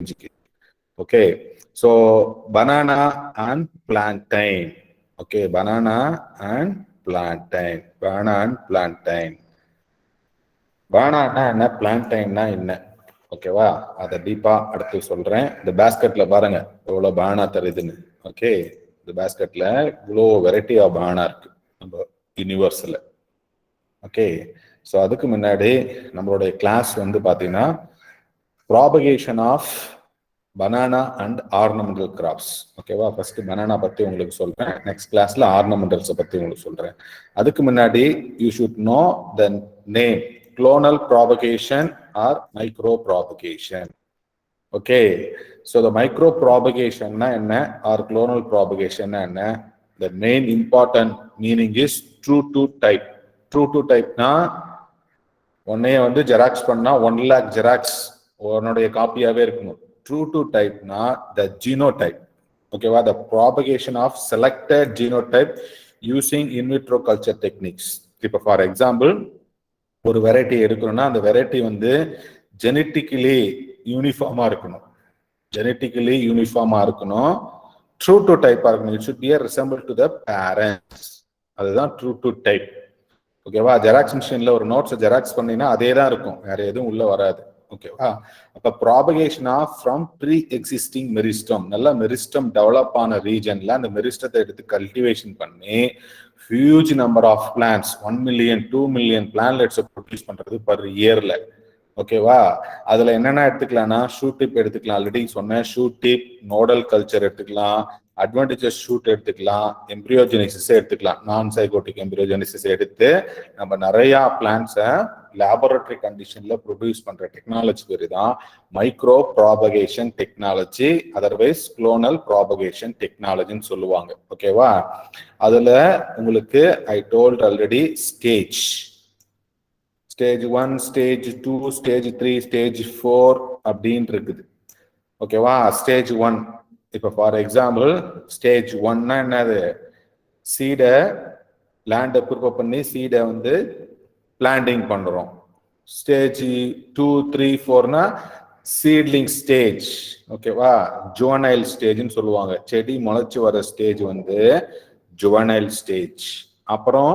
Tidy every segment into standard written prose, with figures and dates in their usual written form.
Okay, so banana and plantain. Okay, banana and plantain. Banana and plantain. banana என்ன பிளான்டைன்னா என்ன? ஓகேவா, அதை டீப்பா அடுத்து சொல்றேன். இந்த பேஸ்கெட்ல பாருங்க எவ்வளவு banana தருதுன்னு. ஓகே, இந்த பேஸ்கெட்ல இவ்வளோ வெரைட்டி ஆஃப் banana இருக்கு நம்ம யூனிவர்ஸ்ல. ஓகே, ஸோ அதுக்கு முன்னாடி நம்மளுடைய கிளாஸ் வந்து பார்த்தீங்கன்னா propagation of banana and ornamental crops. ஓகேவா, ஃபர்ஸ்ட் பனானா பத்தி உங்களுக்கு சொல்றேன், நெக்ஸ்ட் கிளாஸ்ல ஆர்னமெண்டல்ஸ் பத்தி உங்களுக்கு சொல்றேன். அதுக்கு முன்னாடி you should know the name clonal propagation or micro propagation. Okay, so the micro propagation na enna or clonal propagation na enna? The main important meaning is true to type. True to type na ஒன்னைய வந்து xerox பண்ணா 1 lakh xerox உன்னுடைய காப்பியாவே இருக்கணும். True to டைப்னா the genotype. ஓகேவா, the propagation of selected genotype using in vitro culture techniques. இப்போ for example ஒரு வெரைட்டி எடுக்கணும்னா அந்த வெரைட்டி வந்து ஜெனட்டிக்கலி யூனிஃபார்மா இருக்கணும். ஜெனட்டிக்கலி யூனிஃபார்மா இருக்கணும். ட்ரூ டு டைப்பா இருக்கணும். It should be resemble to the parents. அதுதான் ட்ரூ டு டைப். ஓகேவா, ஜெராக்ஸ் மிஷின்ல ஒரு நோட்ஸ் ஜெராக்ஸ் பண்ணீங்கன்னா அதே தான் இருக்கும், வேற எதுவும் உள்ள வராது. ஓகேவா, அப்ப propagation of from pre existing meristem, நல்ல மெரிஸ்டம் டெவலப் ஆன ரீஜன்ல அந்த மெரிஸ்டத்தை எடுத்து கல்டிவேஷன் பண்ணி huge number of plants 1 million 2 million plantlets produce பண்றது பர் இயர்ல. ஓகேவா, அதுல என்னென்ன எடுத்துக்கலாம்னா ஷூட் டிப் எடுத்துக்கலாம், ஆல்ரெடி சொன்னேன். ஷூட் டிப், நோடல் கல்ச்சர் எடுத்துக்கலாம், அட்வான்டேஜஸ் ஷூட் எடுத்துக்கலாம், எம்பிரியோஜெனிசிஸ் எடுத்துக்கலாம். நான் சைகோட்டிக் எம்பிரியோஜெனிசிஸ் எடுத்து நம்ம நிறைய பிளான்ட்ஸை லேபரட்டரி கண்டிஷன்ல ப்ரொடியூஸ் பண்ற டெக்னாலஜி பேரு தான் micro propagation technology, otherwise clonal propagation டெக்னாலஜின்னு சொல்லுவாங்க. ஓகேவா, அதுல உங்களுக்கு I told already stage stage 1, stage 2, stage 3, stage 4 அப்படின்னு இருக்குது. ஓகேவா, ஸ்டேஜ் 1 இப்போ ஃபார் எக்ஸாம்பிள் ஸ்டேஜ் 1னா என்னது? சீடை லேண்டை ப்ரிப்பேர் பண்ணி சீடை வந்து பிளான்டிங் பண்றோம். ஸ்டேஜ் 2, 3, 4னா சீட்லிங் ஸ்டேஜ். ஓகேவா, ஜுவனைல் ஸ்டேஜ்னு சொல்லுவாங்க. செடி முளைச்சு வர ஸ்டேஜ் வந்து ஜுவனைல் ஸ்டேஜ். அப்புறம்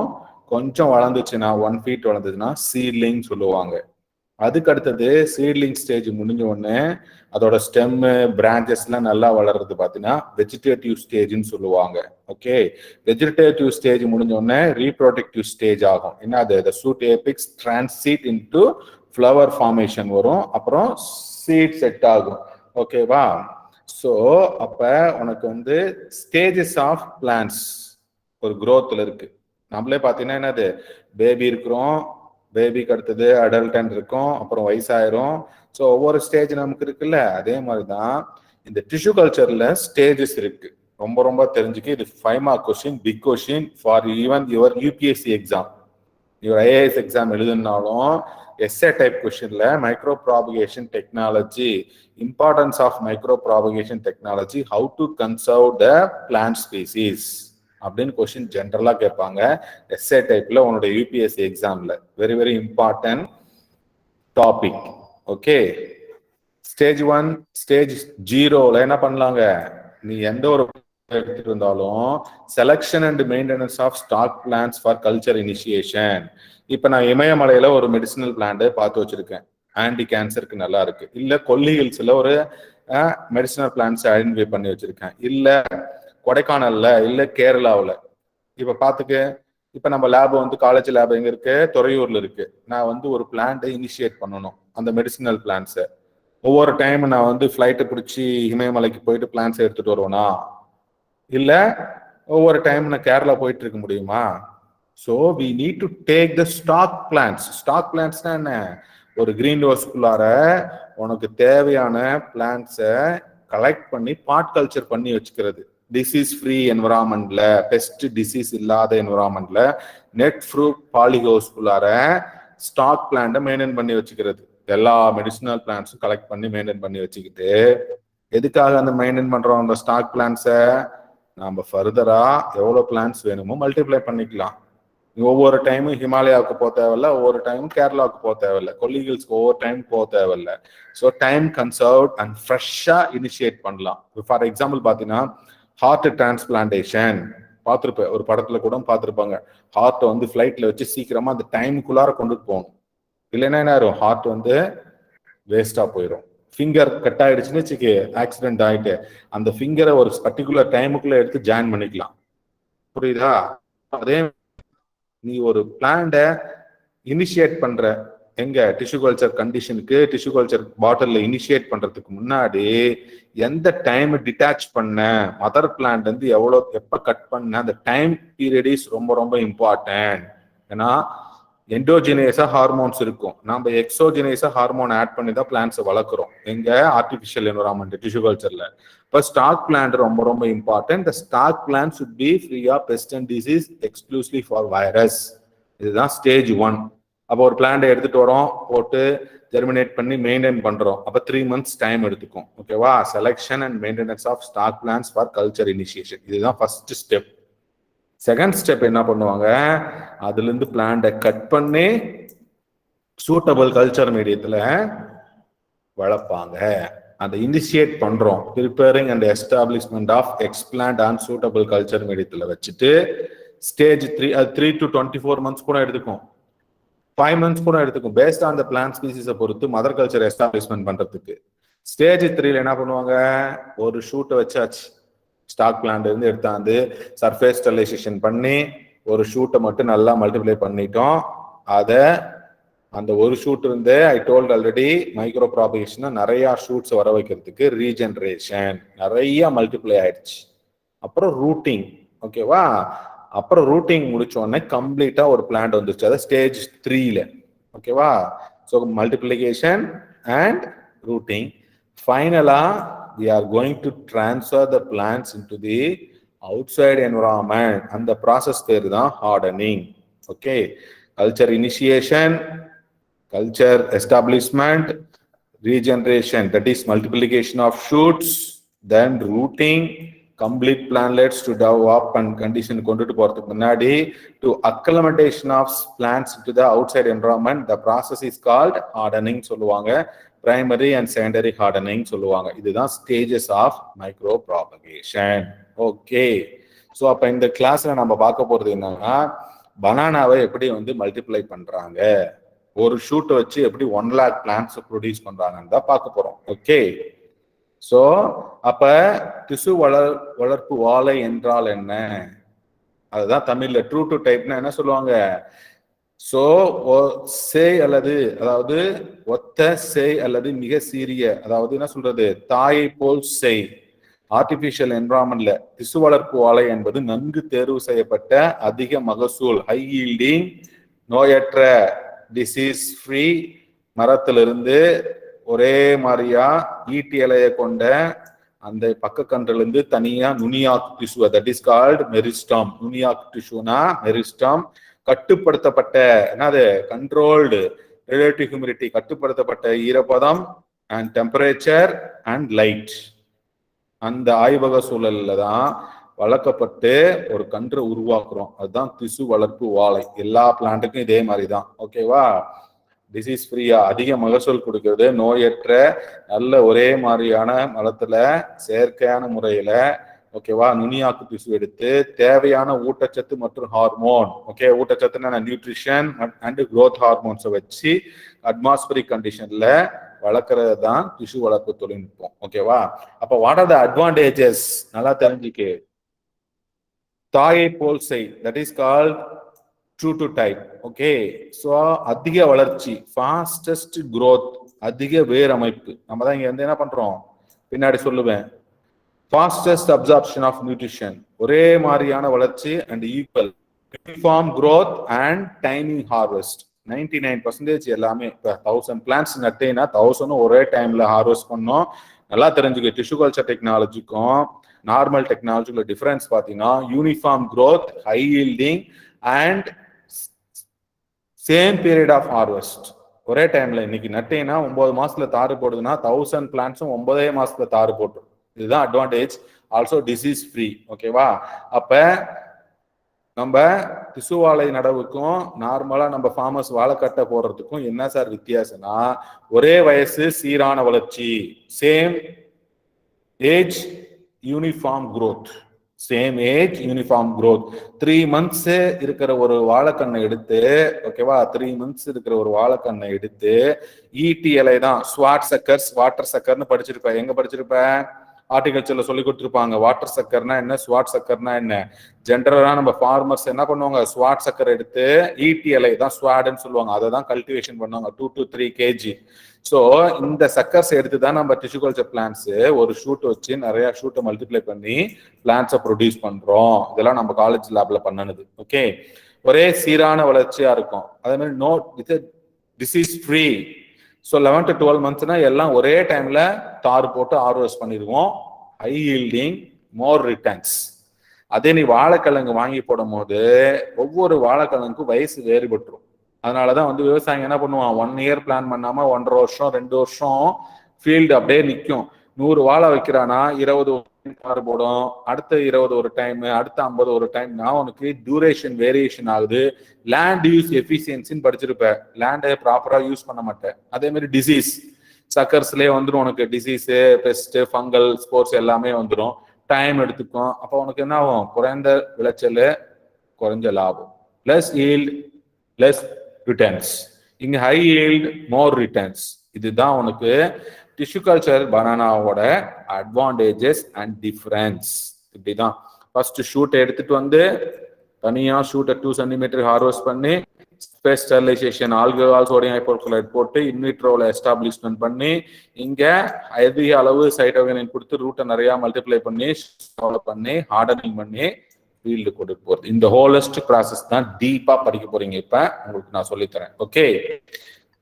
கொஞ்சம் வளர்ந்துச்சுன்னா 1 feet வளர்ந்ததுன்னா சீட்லிங் சொல்லுவாங்க. அதுக்கு அடுத்தது சீட்லிங் ஸ்டேஜ் முடிஞ்ச உடனே அதோட ஸ்டெம் பிரான்ச்சஸ் எல்லாம் நல்லா வளர்றது பார்த்தீங்கன்னா வெஜிடேட்டிவ் ஸ்டேஜ்னு சொல்லுவாங்க. ஓகே, வெஜிடேட்டிவ் ஸ்டேஜ் முடிஞ்ச உடனே ரீப்ரொடக்டிவ் ஸ்டேஜ் ஆகும். என்ன அது? the shoot apex transit into flower formation வரும், அப்புறம் சீட் செட் ஆகும். ஓகேவா, ஸோ அப்ப உனக்கு வந்து ஸ்டேஜஸ் ஆஃப் பிளான்ட்ஸ் ஒரு growthல இருக்கு. நம்மளே பார்த்தீங்கன்னா என்னது, பேபி இருக்கிறோம், பேபிக்கு அடுத்தது அடல்டன் இருக்கும், அப்புறம் வயசாயிரும். ஸோ ஒவ்வொரு ஸ்டேஜ் நமக்கு இருக்குல்ல, அதே மாதிரி தான் இந்த டிஷ்யூ கல்ச்சர்ல ஸ்டேஜஸ் இருக்கு. ரொம்ப ரொம்ப தெரிஞ்சுக்க, இது 5 mark question, big question for even your UPSC exam. Your IAS exam எழுதுனாலும் எஸ்ஏ டைப் கொஸ்டின்ல micro propagation technology, importance of micro propagation technology, how to conserve the plant species அப்படின்னு கொஸ்டின் ஜென்ரலா கேட்பாங்க எஸ்ஏ டைப்ல உன்னோட யூபிஎஸ்சி எக்ஸாம்ல. Very very important topic. Okay, stage 1, stage 0ல என்ன பண்ணலாங்க? நீ எந்த ஒரு எடுத்துட்டு இருந்தாலும் selection and maintenance of stock plants for culture initiation. இப்ப நான் இமயமலையில ஒரு மெடிசினல் பிளான்ட் பார்த்து வச்சிருக்கேன், ஆன்டி கேன்சருக்கு நல்லா இருக்கு. இல்ல கொல்லி ஹில்ஸ்ல ஒரு மெடிசினல் பிளான்ஸ் ஐடென்டிஃபை பண்ணி வச்சிருக்கேன். இல்ல கொடைக்கானல்ல, இல்ல கேரளாவில். இப்ப பாத்துக்க, இப்ப நம்ம லேப் வந்து காலேஜ் லேப் எங்க இருக்கு? துறையூர்ல இருக்கு. நான் வந்து ஒரு பிளான்ட்டை இனிஷியேட் பண்ணணும், அந்த மெடிசினல் பிளான்ஸை. ஒவ்வொரு டைம் நான் வந்து ஃபிளைட்டை பிடிச்சி இமயமலைக்கு போயிட்டு பிளான்ஸ் எடுத்துட்டு வருவேனா? இல்ல ஒவ்வொரு டைம் நான் கேரளா போயிட்டு இருக்க முடியுமா? So we need to take the stock plants. Stock பிளான்ஸ்னா என்ன? ஒரு கிரீன் ஹவுஸ்குள்ளார உனக்கு தேவையான பிளான்ஸை கலெக்ட் பண்ணி பாட் கல்ச்சர் பண்ணி வச்சுக்கிறது. டிசீஸ் ஃப்ரீ என்விரான்மெண்ட்ல, பெஸ்ட் டிசீஸ் இல்லாத என்விரான்மெண்ட்ல நெட் ஃப்ரூட் பாலிஹவுஸ்குள்ளார ஸ்டாக் பிளான்ட்டை மெயின்டைன் பண்ணி வச்சுக்கிறது. எல்லா மெடிசினல் பிளான்ஸும் கலெக்ட் பண்ணி மெயின்டைன் பண்ணி வச்சுக்கிட்டு, எதுக்காக அந்த மெயின்டைன் பண்றோம் அந்த ஸ்டாக் பிளான்ஸை? நம்ம ஃபர்தரா எவ்வளவு பிளான்ஸ் வேணுமோ மல்டிப்ளை பண்ணிக்கலாம். ஒவ்வொரு டைமும் ஹிமாலயாவுக்கு போக தேவையில்ல, ஒவ்வொரு டைமும் கேரளாவுக்கு போக தேவையில்ல, கொல்லி ஹில்ஸ்க்கு ஒவ்வொரு டைம் போக தேவையில்ல. ஸோ டைம் கன்சர்வ் அண்ட் ஃப்ரெஷ்ஷா இனிஷியேட் பண்ணலாம். ஃபார் எக்ஸாம்பிள் பார்த்தீங்கன்னா ஹார்ட் டிரான்ஸ்பிளான்டேஷன் பார்த்துருப்பேன், ஒரு படத்துல கூட பார்த்துருப்பாங்க. ஹார்ட்டை வந்து ஃபிளைட்ல வச்சு சீக்கிரமா அந்த டைமுக்குள்ளார கொண்டுட்டு போகணும். இல்லைன்னா என்ன ஆயிரும், ஹார்ட் வந்து வேஸ்டா போயிடும். ஃபிங்கர் கட் ஆயிடுச்சுன்னு வச்சுக்கு, ஆக்சிடென்ட் ஆயிட்டு அந்த ஃபிங்கரை ஒரு பர்டிகுலர் டைமுக்குள்ள எடுத்து ஜாயின் பண்ணிக்கலாம். புரியுதா? அதே நீ ஒரு பிளான்ட இனிஷியேட் பண்ற எங்க டிஷ்யூ கல்ச்சர் கண்டிஷனுக்கு, டிஷ்யூ கல்ச்சர் பாட்டில் இனிஷியேட் பண்றதுக்கு முன்னாடி எந்த டைம் டிட்டாச் பண்ண, மதர் பிளான்ட் வந்து எவ்வளவு எப்ப கட் பண்ண, அந்த டைம் பீரியட் இஸ் ரொம்ப ரொம்ப இம்பார்ட்டன்ட். ஏன்னா எண்டோஜினியஸா ஹார்மோன்ஸ் இருக்கும், நம்ம எக்ஸோஜினியஸா ஹார்மோன் ஆட் பண்ணி தான் பிளான்ட்ஸ் வளர்க்குறோம் எங்க ஆர்டிஃபிஷியல் என்வரான்மெண்ட் டிஷ்யூ கல்ச்சர்ல. இப்போ ஸ்டாக் பிளான்ட் ரொம்ப ரொம்ப important. The stock plant should be free of pest and disease exclusively for virus. இதுதான் ஸ்டேஜ் 1. அப்போ ஒரு பிளான்ட்டை எடுத்துட்டு வரோம், போட்டு ஜெர்மினேட் பண்ணி மெயின்டைன் பண்றோம். அப்போ 3 months டைம் எடுத்துக்கும். ஓகேவா? Selection and maintenance of stock plants for culture initiation, இதுதான் ஃபர்ஸ்ட் ஸ்டெப். செகண்ட் ஸ்டெப் என்ன பண்ணுவாங்க, அதுல இருந்து பிளான்ட்டை கட் பண்ணி சூட்டபிள் கல்ச்சர் மீடியத்துல வளர்ப்பாங்க. அதை இனிஷியேட் பண்றோம். Preparing and establishment of explant on suitable culture மீடியத்துல வச்சுட்டு ஸ்டேஜ் 3, அது 3 to 24 months கூட எடுத்துக்கும், 5 months கூட எடுத்துக்கும், பேஸ்ட் ஆன் த பிளான்ட் ஸ்பீசிஸை பொறுத்து மதர் கல்ச்சர் எஸ்டாப்ளிஷ்மெண்ட் பண்றதுக்கு. ஸ்டேஜ் 3ல என்ன பண்ணுவாங்க, ஒரு ஷூட்டை வச்சாச்சு, ஸ்டாக் பிளான்ட் இருந்து எடுத்தாந்து சர்ஃபேஸ் ஸ்டெரிலைசேஷன் பண்ணி ஒரு ஷூட்டை மட்டும் நல்லா மல்டிப்ளை பண்ணிட்டோம். அதை அந்த ஒரு ஷூட் இருந்து I told already micro propagation நிறைய ஷூட்ஸ் வர வைக்கிறதுக்கு ரீஜெனரேஷன் நிறைய மல்டிப்ளை ஆயிடுச்சு. அப்புறம் ரூட்டிங். ஓகேவா? அப்புறம் ரூட்டிங் முடிச்ச உடனே கம்ப்ளீட்டா ஒரு பிளான்ட் வந்துருச்சு, அது ஸ்டேஜ் 3ல. ஓகேவா? So multiplication and routing. ஃபைனலா we are going to transfer the plants into the outside environment. அந்த ப்ராசஸ் பேர் தான் hardening. Okay? Culture initiation, culture establishment, regeneration, that is multiplication of shoots, then rooting, complete plantlets to develop and condition கொண்டுட்டு போறதுக்கு முன்னாடி to acclimatization of plants into the outside environment, the process is called hardening சொல்லுவாங்க, primary and secondary hardening சொல்லுவாங்க. இதுதான் stages of micro propagation. Okay, so அப்ப இந்த கிளாஸ்ல நம்ம பார்க்க போறது என்னன்னா, பனானாவை எப்படி வந்து மல்டிப்ளை பண்றாங்க, ஒரு ஷூட்டை வச்சு எப்படி 1 lakh பிளான்ட்ஸ் ப்ரொடியூஸ் பண்றாங்கன்னு தான் பார்க்க போறோம். ஓகே, ஸோ அப்ப திசு வளர்ப்பு வாழை என்றால் என்ன, அதுதான் தமிழ்ல ட்ரூ டு டைப்னா என்ன சொல்லுவாங்க. ஸோ சேய் அல்லது அதாவது ஒத்த சேய் அல்லது மிக சீரிய, அதாவது என்ன சொல்றது, தாயை போல் செய். ஆர்டிபிஷியல் என்விரான்மெண்ட்ல திசு வளர்ப்பு வாழை என்பது நன்கு தேர்வு செய்யப்பட்ட அதிக மகசூல் ஹை ஈல்டிங் நோயற்ற டிசீஸ் ஃப்ரீ மரத்திலிருந்து ஒரே மாதிரியா ஈட்டி இலையை கொண்ட அந்த பக்கக்கன்றுல இருந்து தனியா நுனியாக்கு tissue, that is called meristem. நுனியாக்கு டிஷ்யூனா மெரிஸ்டம். கட்டுப்படுத்தப்பட்ட என்னது, கண்ட்ரோல்டு ரிலேட்டிவ் ஹியூமிடிட்டி, கட்டுப்படுத்தப்பட்ட ஈரப்பதம் அண்ட் டெம்பரேச்சர் அண்ட் லைட், அந்த ஆய்வக சூழல்ல தான் வளர்க்கப்பட்டு ஒரு கன்று உருவாக்குறோம். அதுதான் திசு வளர்ப்பு வாழை. எல்லா பிளான்ட்டுக்கும் இதே மாதிரி தான். ஓகேவா? டிசீஸ் ஃப்ரீயா அதிக மகசூல் கொடுக்கிறது, நோயற்ற நல்ல ஒரே மாதிரியான மரத்துல செயற்கையான முறையில, ஓகேவா, நுனியாக்கு திசு எடுத்து தேவையான ஊட்டச்சத்து மற்றும் ஹார்மோன், ஓகே, ஊட்டச்சத்துனா நியூட்ரிஷன் அண்ட் growth ஹார்மோன்ஸை வச்சு அட்மாஸ்பரிக் கண்டிஷன்ல வளர்க்கறது தான் திசு வளர்ப்பு தொழில்நுட்பம். ஓகேவா? அப்ப வாட் ஆர் த அட்வான்டேஜஸ் நல்லா தெரிஞ்சுக்கு. தாயை போல் செய், that is called true to type. Okay, so அதிக வளர்ச்சி, ஃபாஸ்டஸ்ட் growth, அதிக வேர் அமைப்பு. நம்ம தான் இங்க வந்து என்ன பண்றோம், பின்னாடி சொல்லுவேன். ஃபாஸ்டஸ்ட் அப்சார்ப்ஷன் ஆஃப் நியூட்ரிஷன், ஒரே மாதிரியான வளர்ச்சி and equal uniform growth and timing harvest. 99% எல்லாமே. இப்போ 1000 பிளான்ட்ஸ் நட்டேன்னா 1000 ஒரே டைம்ல ஹார்வெஸ்ட் பண்ணோம். நல்லா தெரிஞ்சுக்க, டிஷ்யூ கல்ச்சர் டெக்னாலஜிக்கும் நார்மல் டெக்னாலஜிக்குள்ள டிஃபரன்ஸ் பார்த்தீங்கன்னா, uniform growth, high yielding and same period of harvest. ஒரே டைம்ல இன்னைக்கு நட்டேன்னா 9 மாசத்துல தாறு போடுதுன்னா 1000 பிளான்ட்ஸும் 9 மாசத்துல தாறு போட்டுரும். இதுதான் அட்வான்டேஜ். Also disease free. ஓகேவா? அப்ப நம்ம திசு வாழை நடவுக்கும் நார்மலா நம்ம ஃபார்மர்ஸ் வாழைக்கட்டை போடுறதுக்கும் என்ன சார் வித்தியாசம்னா, ஒரே வயசு சீரான வளர்ச்சி, same age uniform growth, same age uniform growth. 3 months இருக்கிற ஒரு வாழைக்கண்ணை எடுத்து, ஓகேவா, 3 months இருக்கிற ஒரு வாழைக்கண்ணை எடுத்து ஈட்டி இலை தான் ஸ்வாட் சக்கர்ஸ் வாட்டர் சக்கர்னு படிச்சிருப்ப. எங்க படிச்சிருப்ப? ஹார்டிகல்ச்சர்ல சொல்லி கொடுத்துருப்பாங்க. வாட்டர் சக்கர்னா என்ன, ஸ்வாட் சக்கர்னா என்ன. ஜென்ரலா நம்ம ஃபார்மர்ஸ் என்ன பண்ணுவாங்க, ஸ்வாட் சக்கர் எடுத்து ஈட்டி இலை தான் ஸ்வாட்னு சொல்லுவாங்க, அதை தான் கல்டிவேஷன் பண்ணுவாங்க 2 to 3 kg. ஸோ இந்த சக்கர்ஸ் எடுத்து தான் நம்ம டிஷ்யூ கல்ச்சர் பிளான்ட்ஸ் ஒரு ஷூட் வச்சு நிறைய ஷூட்டை மல்டிப்ளை பண்ணி பிளான்ட்ஸை ப்ரொடியூஸ் பண்றோம். இதெல்லாம் நம்ம காலேஜ் லேப்ல பண்ணனது. ஓகே, ஒரே சீரான வளர்ச்சியா இருக்கும். அதே மாதிரி no disease free. So 11 to 12 monthsனா எல்லாம் ஒரே டைம்ல தார் போட்டு ஆர்வஸ் பண்ணிடுவோம். High yielding, more returns. அதே நீ வாழைக்கிழங்கு வாங்கி போடும் போது ஒவ்வொரு வாழைக்கிழங்குக்கும் வயசு வேறுபட்டுரும். அதனாலதான் வந்து விவசாயிங்க என்ன பண்ணுவான், 1 year பிளான் பண்ணாம 1.5 வருஷம் 2 வருஷம் ஃபீல்டு அப்படியே நிற்கும். 100 வாழை வைக்கிறானா 20 தார் போடும், அடுத்த 20 ஒரு டைம், அடுத்த 50 ஒரு டைம்னா உனக்கு டியூரேஷன் வேரியேஷன் ஆகுது. லேண்ட் யூஸ் எஃபிஷியன்சின்னு படிச்சிருப்ப, லேண்டை ப்ராப்பரா யூஸ் பண்ண மாட்டேன். அதே மாதிரி டிசீஸ் சக்கர்ஸ்லேயே வந்துடும் உனக்கு, டிசீஸ், பெஸ்ட், ஃபங்கல், ஸ்போர்ட்ஸ் எல்லாமே வந்துடும். டைம் எடுத்துக்கும். அப்போ உனக்கு என்ன ஆகும், குறைந்த விளைச்சல், குறைஞ்ச லாபம், லெஸ் ஈல்ட், லெஸ் ரிட்டர்ன்ஸ். இங்க ஹை ஈல்ட், மோர் ரிட்டர்ன்ஸ். இதுதான் உனக்கு டிஷ்யூ கல்ச்சர் பனானாவோட அட்வான்டேஜஸ் அண்ட் டிஃபரன்ஸ். இப்படிதான் ஃபர்ஸ்ட் ஷூட்டை எடுத்துட்டு வந்து தனியா ஷூட்டை 2 cm ஹார்வெஸ்ட் பண்ணி space sterilization, alcohol, sodium hypochlorite போட்டு இன்விட்ரோல எஸ்டாப்ளிஷ்மெண்ட் பண்ணி இங்க அதிக அளவு சைட்டோகைனின் கொடுத்து ரூட்டை நிறைய மல்டிப்ளை பண்ணி ஹார்டனிங் பண்ணி ஃபீல்டு கொண்டு போறது. இந்த ஹோலிஸ்டிக் ப்ராசஸ் தான் டீப்பா படிக்க போறீங்க. இப்ப உங்களுக்கு நான் சொல்லித்தரேன். ஓகே,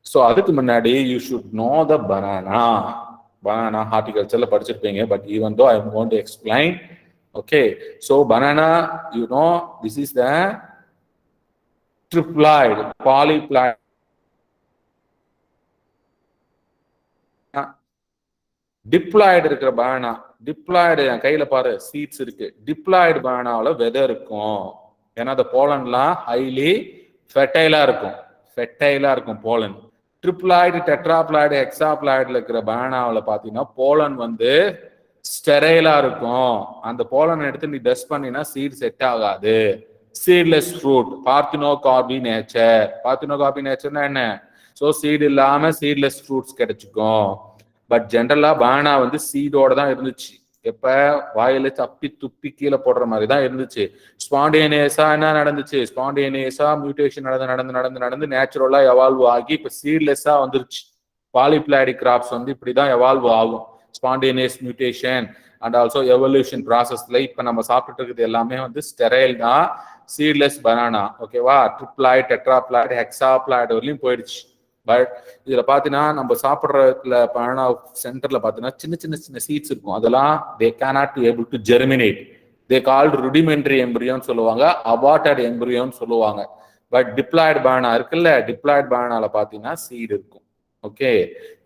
ஸோ அதுக்கு முன்னாடி you should know the banana ஹார்டிகல்ச்சர்ல படிச்சிருப்பீங்க. But even though I am going to explain. Okay, so banana you know this is the triploid, polyploid, diploid இருக்கிற பனானா. டிப்ளாய்டு என் கையில பாரு, சீட்ஸ் இருக்கு. டிப்ளாய்டு பனானால விதை இருக்கும். ஏன்னா அந்த போலன்லாம் ஹைலி ஃபெர்டைலா இருக்கும் போலன். ட்ரிப்ளாய்டு, டெட்ராப்ளாய்டு, ஹெக்ஸாப்ளாய்டுல இருக்கிற பனானாவில் பார்த்தீங்கன்னா போலன் வந்து ஸ்டெரைலா இருக்கும். அந்த போலன் எடுத்து நீ டஸ்ட் பண்ணினா சீட் செட் ஆகாது. Seedless fruit, parthenocarpy nature. Parthenocarpy நேச்சர்னா என்ன? ஸோ சீடு இல்லாம சீட்லெஸ் ஃப்ரூட்ஸ் கிடைச்சிக்கும். பட் ஜென்ரலா பனானா வந்து சீடோட தான் இருந்துச்சு. எப்ப வாயில தப்பி துப்பி கீழே போடுற மாதிரி தான் இருந்துச்சு. ஸ்பான்டேனியஸா என்ன நடந்துச்சு, ஸ்பான்டேனியஸா மியூட்டேஷன் நடந்து நேச்சுரலா எவால்வ் ஆகி இப்ப சீட்லெஸ்ஸா வந்துருச்சு. பாலிப்ளாய்டிக் கிராப்ஸ் வந்து இப்படிதான் எவால்வ் ஆகும். Spontaneous mutation and also evolution ப்ராசஸ்ல இப்ப நம்ம சாப்பிட்டு இருக்கிறது எல்லாமே வந்து ஸ்டெரைல் தான், சீட்லெஸ் பனானா. ஓகேவா, ட்ரிப்ளாய்டு, டெட்ராப்ளாய்டு, ஹெக்ஸாப்ளாய்டு வரலையும் போயிடுச்சு. பட் இதுல பாத்தீங்கன்னா நம்ம சாப்பிட்றதுல பனானா சென்டர்ல பாத்தீங்கன்னா சின்ன சீட்ஸ் இருக்கும். அதெல்லாம் they cannot able to germinate. They called rudimentary எம்பிரியோன்னு சொல்லுவாங்க, அபார்டட் எம்பிரியோன்னு சொல்லுவாங்க. பட் டிப்ளாய்டு பனானா இருக்குல்ல, டிப்ளாய்டு பனானால பாத்தீங்கன்னா சீடு இருக்கும். ஓகே,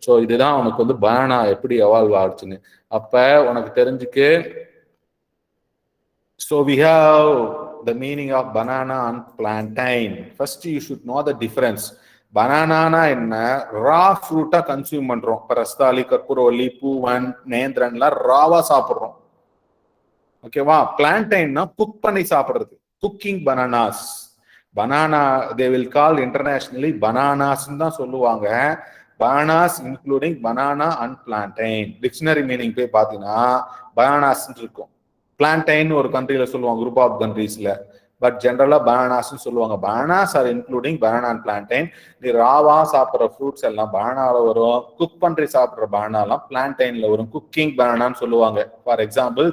ஸோ இதுதான் உனக்கு வந்து பனானா எப்படி எவால்வ் ஆகுச்சுன்னு அப்ப உனக்கு தெரிஞ்சுக்கு. So we have the meaning of banana and plantain. First you should know the difference. Banana என்ன, ரா ஃப்ரூட்டா கன்சியூம் பண்றோம். இப்போ ரஸ்தாலி, கற்பூரவல்லி, பூவன், நேந்திரன்லாம் ராவா சாப்பிட்றோம். ஓகேவா, பிளான்டைன்னா குக் பண்ணி சாப்பிடுறது, cooking bananas. Banana they will call internationally bananas தான் சொல்லுவாங்க. Bananas including banana and plantain. Dictionary meaning போய் பார்த்தீங்கன்னா பனானாஸ் இருக்கும். பிளான்டைன் ஒரு கண்ட்ரியில சொல்லுவாங்க, குரூப் ஆஃப் கண்ட்ரீஸ்ல. பட் ஜென்ரலா பனானாஸ் சொல்லுவாங்க. Bananas are including banana and plantain. நீ ராவா சாப்பிட்ற ஃப்ரூட்ஸ் எல்லாம் பனானால வரும், குக் பண்ணி சாப்பிட்ற பனானாலாம் பிளான்டைன்ல வரும். குக்கிங் பனானான்னு சொல்லுவாங்க. ஃபார் எக்ஸாம்பிள்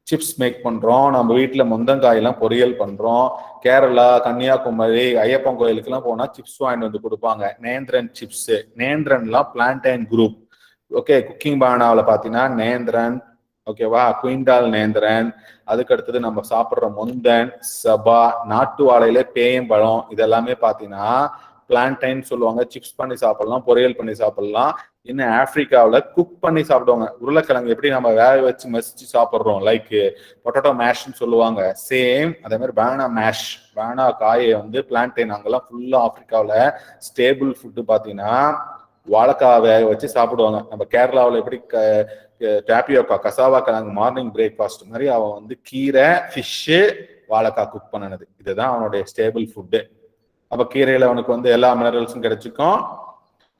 சிப்ஸ் மேக் பண்றோம் நம்ம வீட்டுல, முந்தங்காயெல்லாம் பொரியல் பண்றோம். கேரளா, கன்னியாகுமரி, ஐயப்பன் கோயிலுக்குலாம் போனா சிப்ஸ் வாங்கிட்டு வந்து கொடுப்பாங்க, நேந்திரன் சிப்ஸ். நேந்திரன்லாம் பிளான்டைன் குரூப். ஓகே, குக்கிங் பனானாவில் பார்த்தீங்கன்னா நேந்திரன், ஓகேவா, குயிண்டால் நேந்திரன். அதுக்கு அடுத்தது நம்ம சாப்பிட்ற முந்தன், சபா, நாட்டு வாழையில பேயம்பழம், இதெல்லாமே பார்த்தீங்கன்னா பிளான்டைன் சொல்லுவாங்க. சிப்ஸ் பண்ணி சாப்பிடலாம், பொரியல் பண்ணி சாப்பிடலாம். இன்னும் ஆப்பிரிக்காவில் குக் பண்ணி சாப்பிடுவாங்க. உருளைக்கிழங்கு எப்படி நம்ம வேக வச்சு மசிச்சு சாப்பிட்றோம், லைக் பொட்டேட்டோ மேஷ்னு சொல்லுவாங்க, சேம் அதே மாதிரி பேனா மேஷ், பேனா காயை வந்து பிளான்டைன், அங்கெல்லாம் ஃபுல்லா ஆப்பிரிக்காவில் ஸ்டேபிள் ஃபுட்டு பார்த்தீங்கன்னா வாழைக்காய் வேக வச்சு சாப்பிடுவாங்க. நம்ம கேரளாவில் எப்படி டாப்பியோக்கா கசாவா கிழங்கு மார்னிங் பிரேக்ஃபாஸ்ட் மாதிரி அவன் வந்து கீரை ஃபிஷ்ஷு வாழைக்காய் குக் பண்ணனது, இதுதான் அவனுடைய ஸ்டேபிள் ஃபுட்டு. அப்போ கீரையில் அவனுக்கு வந்து எல்லா மினரல்ஸும் கிடைச்சிக்கும்,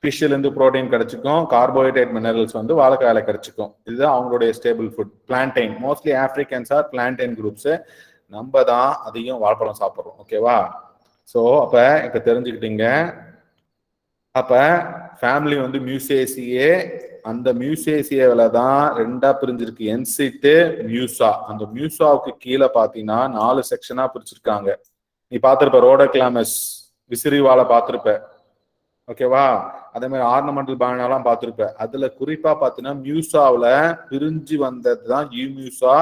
ஃபிஷ்ல இருந்து புரோட்டீன் கிடைச்சிக்கும், கார்போஹைட்ரேட் மினரல்ஸ் வந்து வாழைக்காயில கிடைச்சிக்கும். இதுதான் அவங்களுடைய staple food. Plantain, mostly Africans are plantain groups. நம்ம தான் அதிகம் வாழைப்பழம் சாப்பிட்றோம். ஓகேவா? ஸோ அப்போ இப்போ தெரிஞ்சுக்கிட்டீங்க. அப்ப ஃபேமிலி வந்து மியூசேசியே, அந்த மியூசேசியாவில தான் ரெண்டா பிரிஞ்சிருக்கு, என்சிட்டு மியூசா. அந்த மியூசாவுக்கு கீழே பார்த்தீங்கன்னா 4 செக்ஷனா பிரிச்சிருக்காங்க. நீ பார்த்திருப்ப ரோடோகிளாமஸ், விசிறி வாழை பார்த்திருப்ப. ஓகேவா? அதே மாதிரி ஆர்னமெண்டல் பானாலாம் பார்த்திருப்ப. அதுல குறிப்பா பார்த்தீங்கன்னா மியூசாவில் பிரிஞ்சு வந்தது தான் யூமியூசா.